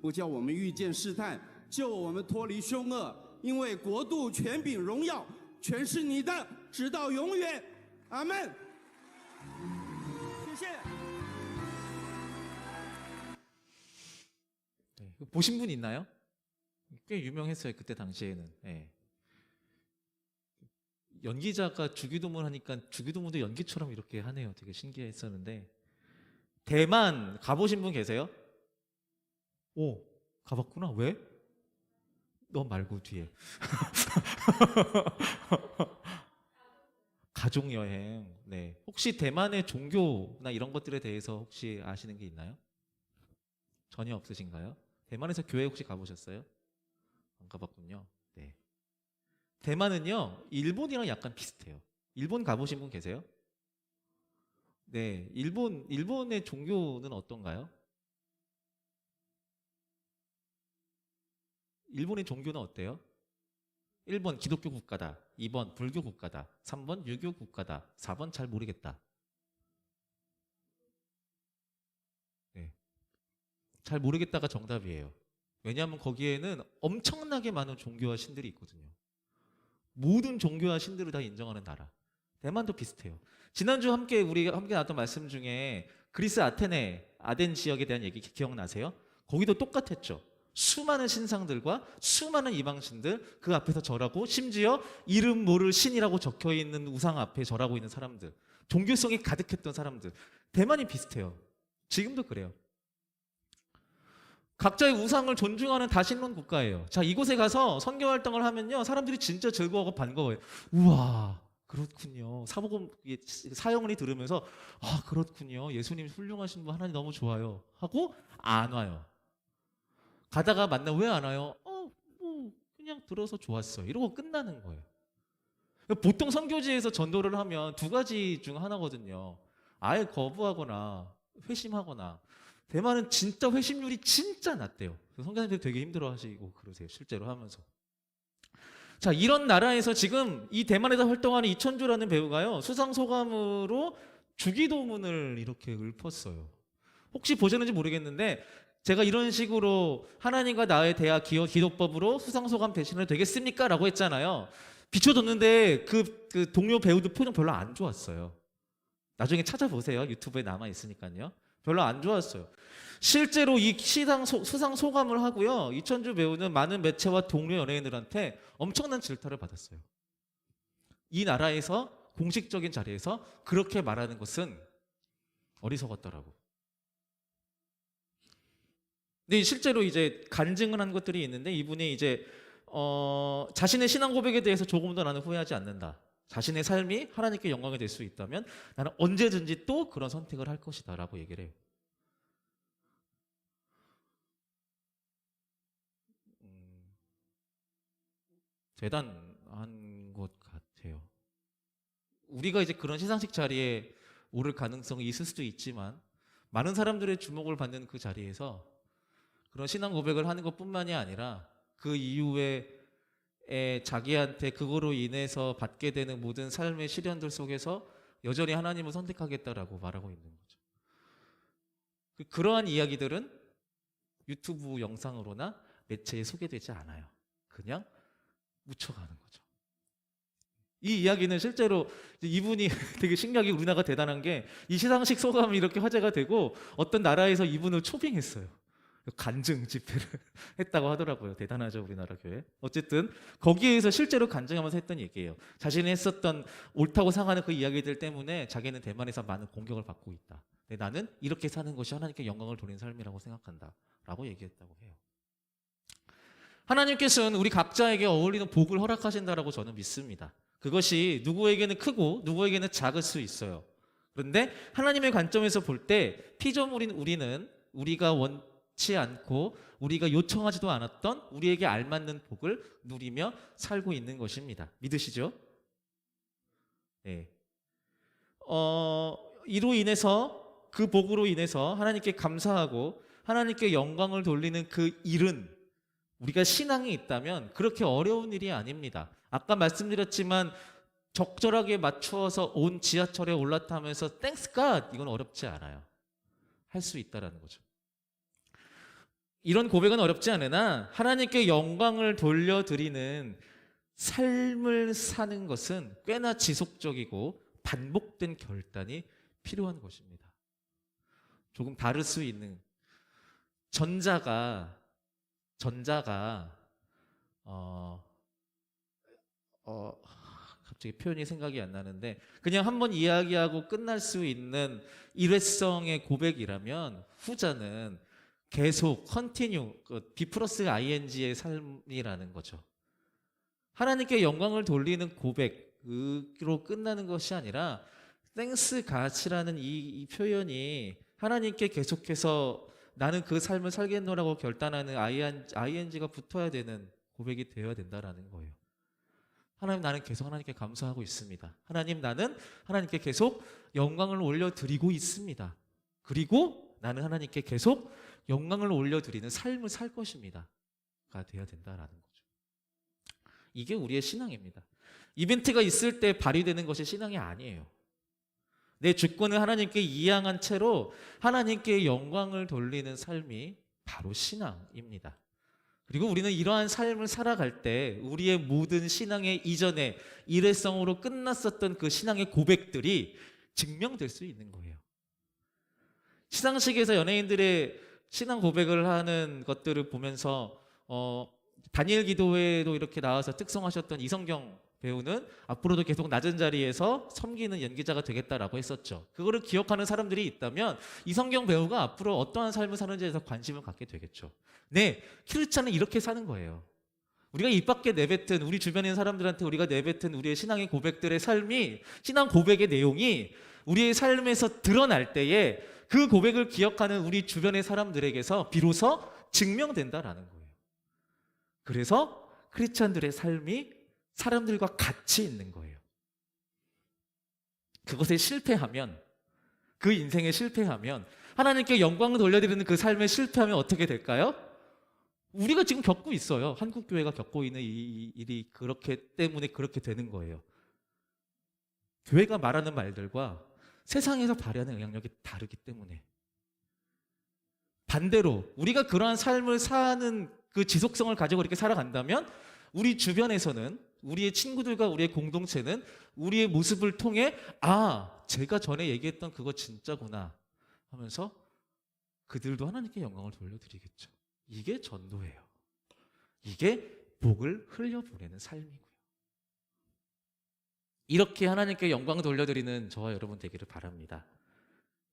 不叫我们遇见试探，救我们脱离凶恶，因为国度、权柄、荣耀。 全是你的，直到永远，阿门。谢谢。 네, 보신 분 있나요? 꽤 유명했어요 그때 당시에는. 네. 연기자가 주기도문 하니까 주기도문도 연기처럼 이렇게 하네요. 되게 신기했었는데 대만 가보신 분 계세요? 오, 가봤구나. 왜? 너 말고 뒤에. 가족 여행. 네. 혹시 대만의 종교나 이런 것들에 대해서 혹시 아시는 게 있나요? 전혀 없으신가요? 대만에서 교회 혹시 가보셨어요? 안 가봤군요. 네. 대만은요, 일본이랑 약간 비슷해요. 일본 가보신 분 계세요? 네. 일본의 종교는 어떤가요? 일본의 종교는 어때요? 1번 기독교 국가다, 2번 불교 국가다, 3번 유교 국가다, 4번 잘 모르겠다. 네. 잘 모르겠다가 정답이에요. 왜냐하면 거기에는 엄청나게 많은 종교와 신들이 있거든요. 모든 종교와 신들을 다 인정하는 나라. 대만도 비슷해요. 지난주 우리가 함께 나눴던 말씀 중에 그리스 아덴 지역에 대한 얘기 기억나세요? 거기도 똑같았죠. 수많은 신상들과 수많은 이방신들 그 앞에서 절하고 심지어 이름 모를 신이라고 적혀있는 우상 앞에 절하고 있는 사람들, 종교성이 가득했던 사람들. 대만이 비슷해요. 지금도 그래요. 각자의 우상을 존중하는 다신론 국가예요. 자, 이곳에 가서 선교 활동을 하면요, 사람들이 진짜 즐거워하고 반가워요. 우와, 그렇군요. 사형을 들으면서 아, 그렇군요. 예수님 훌륭하신 분, 하나님 너무 좋아요 하고 안 와요. 가다가 만나면 왜 안 와요? 뭐 그냥 들어서 좋았어요. 이러고 끝나는 거예요. 보통 선교지에서 전도를 하면 두 가지 중 하나거든요. 아예 거부하거나 회심하거나. 대만은 진짜 회심률이 진짜 낮대요. 선교사님들 되게 힘들어하시고 그러세요. 실제로 하면서. 자, 이런 나라에서 지금 이 대만에서 활동하는 이천주라는 배우가요, 수상소감으로 주기도문을 이렇게 읊었어요. 혹시 보셨는지 모르겠는데 제가 이런 식으로 하나님과 나의 대화 기도법으로 수상소감 대신을 되겠습니까? 라고 했잖아요. 비춰줬는데 그 동료 배우들 표정 별로 안 좋았어요. 나중에 찾아보세요. 유튜브에 남아 있으니까요. 별로 안 좋았어요. 실제로 이 수상 소감을 하고요. 이천주 배우는 많은 매체와 동료 연예인들한테 엄청난 질타를 받았어요. 이 나라에서 공식적인 자리에서 그렇게 말하는 것은 어리석었더라고. 근데 실제로 이제 간증을 한 것들이 있는데 이분이 이제 자신의 신앙 고백에 대해서 조금도 나는 후회하지 않는다. 자신의 삶이 하나님께 영광이 될 수 있다면 나는 언제든지 또 그런 선택을 할 것이다 라고 얘기를 해요. 대단한 것 같아요. 우리가 이제 그런 시상식 자리에 오를 가능성이 있을 수도 있지만 많은 사람들의 주목을 받는 그 자리에서 그런 신앙 고백을 하는 것뿐만이 아니라 그 이후에 자기한테 그거로 인해서 받게 되는 모든 삶의 시련들 속에서 여전히 하나님을 선택하겠다라고 말하고 있는 거죠. 그러한 이야기들은 유튜브 영상으로나 매체에 소개되지 않아요. 그냥 묻혀가는 거죠. 이 이야기는 실제로 이분이 되게 신기하게 우리나라가 대단한 게 이 시상식 소감이 이렇게 화제가 되고 어떤 나라에서 이분을 초빙했어요. 간증 집회를 했다고 하더라고요. 대단하죠, 우리나라 교회. 어쨌든 거기에서 실제로 간증하면서 했던 얘기예요. 자신이 했었던 옳다고 생각하는 그 이야기들 때문에 자기는 대만에서 많은 공격을 받고 있다. 근데 나는 이렇게 사는 것이 하나님께 영광을 돌리는 삶이라고 생각한다 라고 얘기했다고 해요. 하나님께서는 우리 각자에게 어울리는 복을 허락하신다라고 저는 믿습니다. 그것이 누구에게는 크고 누구에게는 작을 수 있어요. 그런데 하나님의 관점에서 볼 때 피조물인 우리는 우리가 원치 않고 우리가 요청하지도 않았던 우리에게 알맞는 복을 누리며 살고 있는 것입니다. 믿으시죠? 네. 이로 인해서 그 복으로 인해서 하나님께 감사하고 하나님께 영광을 돌리는 그 일은 우리가 신앙이 있다면 그렇게 어려운 일이 아닙니다. 아까 말씀드렸지만 적절하게 맞추어서 온 지하철에 올라타면서 Thanks God 이건 어렵지 않아요. 할 수 있다라는 거죠. 이런 고백은 어렵지 않으나 하나님께 영광을 돌려드리는 삶을 사는 것은 꽤나 지속적이고 반복된 결단이 필요한 것입니다. 조금 다를 수 있는 전자가 갑자기 표현이 생각이 안 나는데 그냥 한번 이야기하고 끝날 수 있는 일회성의 고백이라면 후자는 계속 컨티뉴 B 플러스 ing의 삶이라는 거죠. 하나님께 영광을 돌리는 고백으로 끝나는 것이 아니라 땡스 갓이라는 이 표현이 하나님께 계속해서 나는 그 삶을 살겠노라고 결단하는 ing가 붙어야 되는 고백이 되어야 된다라는 거예요. 하나님, 나는 계속 하나님께 감사하고 있습니다. 하나님, 나는 하나님께 계속 영광을 올려드리고 있습니다. 그리고 나는 하나님께 계속 영광을 올려드리는 삶을 살 것입니다. 가 돼야 된다라는 거죠. 이게 우리의 신앙입니다. 이벤트가 있을 때 발휘되는 것이 신앙이 아니에요. 내 주권을 하나님께 이양한 채로 하나님께 영광을 돌리는 삶이 바로 신앙입니다. 그리고 우리는 이러한 삶을 살아갈 때 우리의 모든 신앙의 이전에 일회성으로 끝났었던 그 신앙의 고백들이 증명될 수 있는 거예요. 시상식에서 연예인들의 신앙 고백을 하는 것들을 보면서 다니엘 기도회도 이렇게 나와서 특송하셨던 이성경 배우는 앞으로도 계속 낮은 자리에서 섬기는 연기자가 되겠다라고 했었죠. 그거를 기억하는 사람들이 있다면 이성경 배우가 앞으로 어떠한 삶을 사는지에 대해서 관심을 갖게 되겠죠. 네, 크리스찬은 이렇게 사는 거예요. 우리가 입 밖에 내뱉은 우리 주변에 있는 사람들한테 우리가 내뱉은 우리의 신앙의 고백들의 삶이 신앙 고백의 내용이 우리의 삶에서 드러날 때에 그 고백을 기억하는 우리 주변의 사람들에게서 비로소 증명된다라는 거예요. 그래서 크리스찬들의 삶이 사람들과 같이 있는 거예요. 그것에 실패하면, 그 인생에 실패하면, 하나님께 영광을 돌려드리는 그 삶에 실패하면 어떻게 될까요? 우리가 지금 겪고 있어요. 한국교회가 겪고 있는 이 일이 그렇게 때문에 그렇게 되는 거예요. 교회가 말하는 말들과 세상에서 발휘하는 영향력이 다르기 때문에. 반대로 우리가 그러한 삶을 사는 그 지속성을 가지고 이렇게 살아간다면 우리 주변에서는 우리의 친구들과 우리의 공동체는 우리의 모습을 통해 제가 전에 얘기했던 그거 진짜구나 하면서 그들도 하나님께 영광을 돌려드리겠죠. 이게 전도예요. 이게 복을 흘려보내는 삶이고요. 이렇게 하나님께 영광 돌려드리는 저와 여러분 되기를 바랍니다.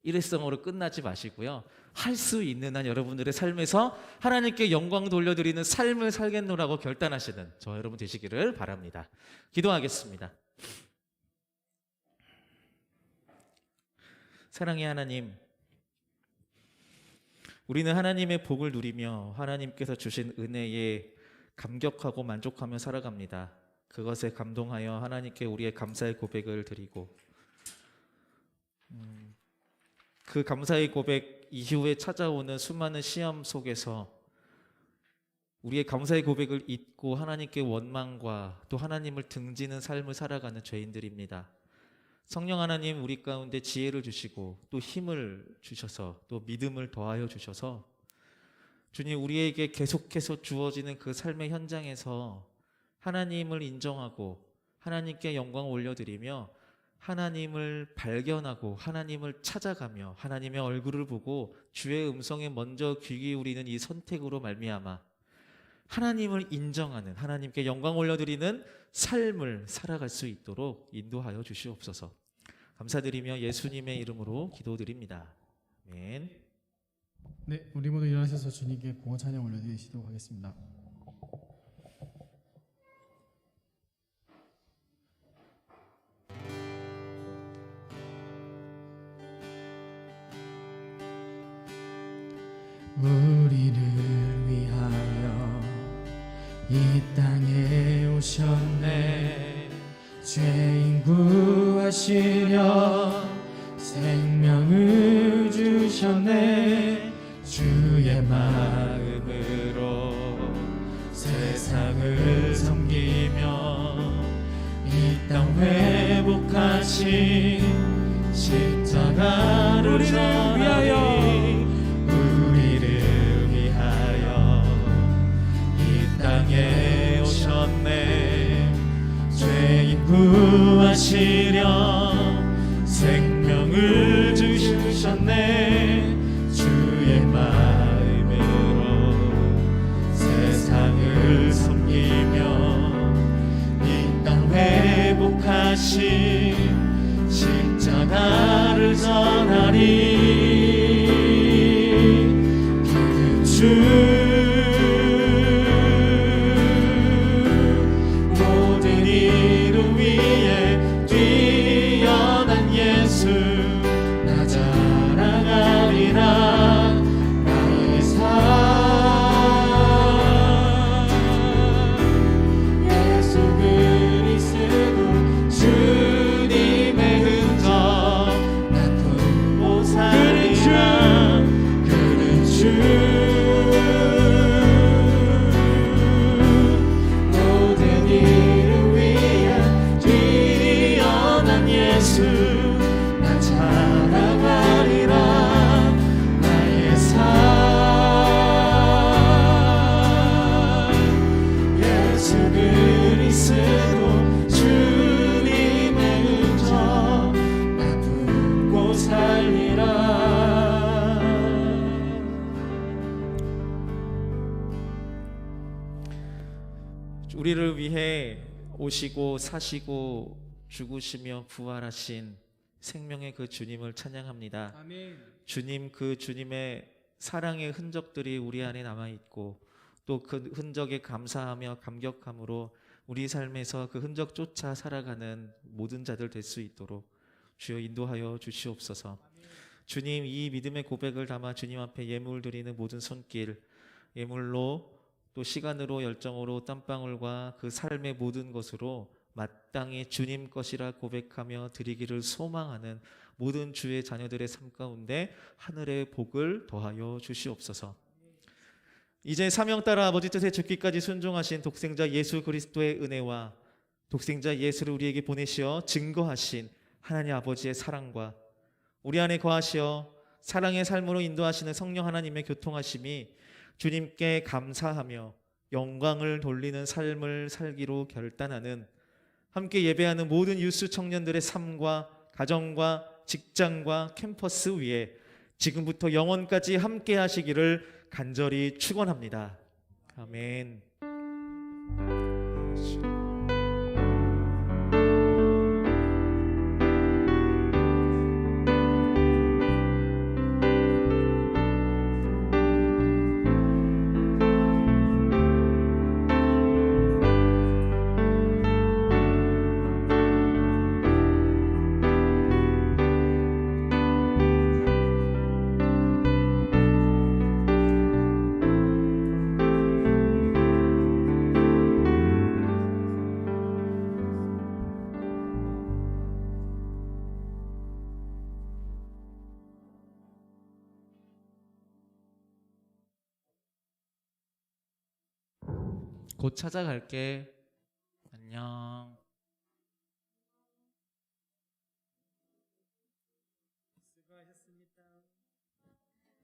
일회성으로 끝나지 마시고요. 할 수 있는 한 여러분들의 삶에서 하나님께 영광 돌려드리는 삶을 살겠노라고 결단하시는 저와 여러분 되시기를 바랍니다. 기도하겠습니다. 사랑의 하나님, 우리는 하나님의 복을 누리며 하나님께서 주신 은혜에 감격하고 만족하며 살아갑니다. 그것에 감동하여 하나님께 우리의 감사의 고백을 드리고 그 감사의 고백 이후에 찾아오는 수많은 시험 속에서 우리의 감사의 고백을 잊고 하나님께 원망과 또 하나님을 등지는 삶을 살아가는 죄인들입니다. 성령 하나님, 우리 가운데 지혜를 주시고 또 힘을 주셔서 또 믿음을 더하여 주셔서 주님, 우리에게 계속해서 주어지는 그 삶의 현장에서 하나님을 인정하고 하나님께 영광을 올려드리며 하나님을 발견하고 하나님을 찾아가며 하나님의 얼굴을 보고 주의 음성에 먼저 귀 기울이는 이 선택으로 말미암아 하나님을 인정하는, 하나님께 영광 올려드리는 삶을 살아갈 수 있도록 인도하여 주시옵소서. 감사드리며 예수님의 이름으로 기도드립니다. 아멘. 네, 우리 모두 일어나셔서 주님께 공헌 찬양 올려드리도록 하겠습니다. 우리를 위하여 이 땅에 오셨네. 죄인 구하시려 생명을 주셨네. 주의 마음으로 세상을 섬기며 이 땅 회복하신 십자가를 전하리. 우리를 위하여 이 땅에 오셨네. 죄인 구하시려 생명을 주셨네. 주의 마음으로 세상을 섬기며 이 땅 회복하신 십자가를 전하리. 그는 주 모든 이름 위에 뛰어난 예수 나 자랑하리라. 나의 삶 예수 그리스도 주님의 흔적 나쁘고 살리라. 그는 주 모든 이름 위에 뛰어난 예수 나 자랑하리라. 나의 삶 예수 그리스도 주님의 흔적 나쁘고 살리라. 우리를 위해 오시고 사시고 죽으시며 부활하신 생명의 그 주님을 찬양합니다. 아멘. 주님, 그 주님의 사랑의 흔적들이 우리 안에 남아있고 또 그 흔적에 감사하며 감격함으로 우리 삶에서 그 흔적 쫓아 살아가는 모든 자들 될 수 있도록 주여 인도하여 주시옵소서. 주님, 이 믿음의 고백을 담아 주님 앞에 예물 드리는 모든 손길, 예물로 또 시간으로 열정으로 땀방울과 그 삶의 모든 것으로 마땅히 주님 것이라 고백하며 드리기를 소망하는 모든 주의 자녀들의 삶 가운데 하늘의 복을 더하여 주시옵소서. 이제 사명 따라 아버지 뜻에 죽기까지 순종하신 독생자 예수 그리스도의 은혜와 독생자 예수를 우리에게 보내시어 증거하신 하나님 아버지의 사랑과 우리 안에 거하시어 사랑의 삶으로 인도하시는 성령 하나님의 교통하심이 주님께 감사하며 영광을 돌리는 삶을 살기로 결단하는 함께 예배하는 모든 유스 청년들의 삶과 가정과 직장과 캠퍼스 위에 지금부터 영원까지 함께 하시기를 간절히 축원합니다. 아멘. 곧 찾아갈게. 안녕.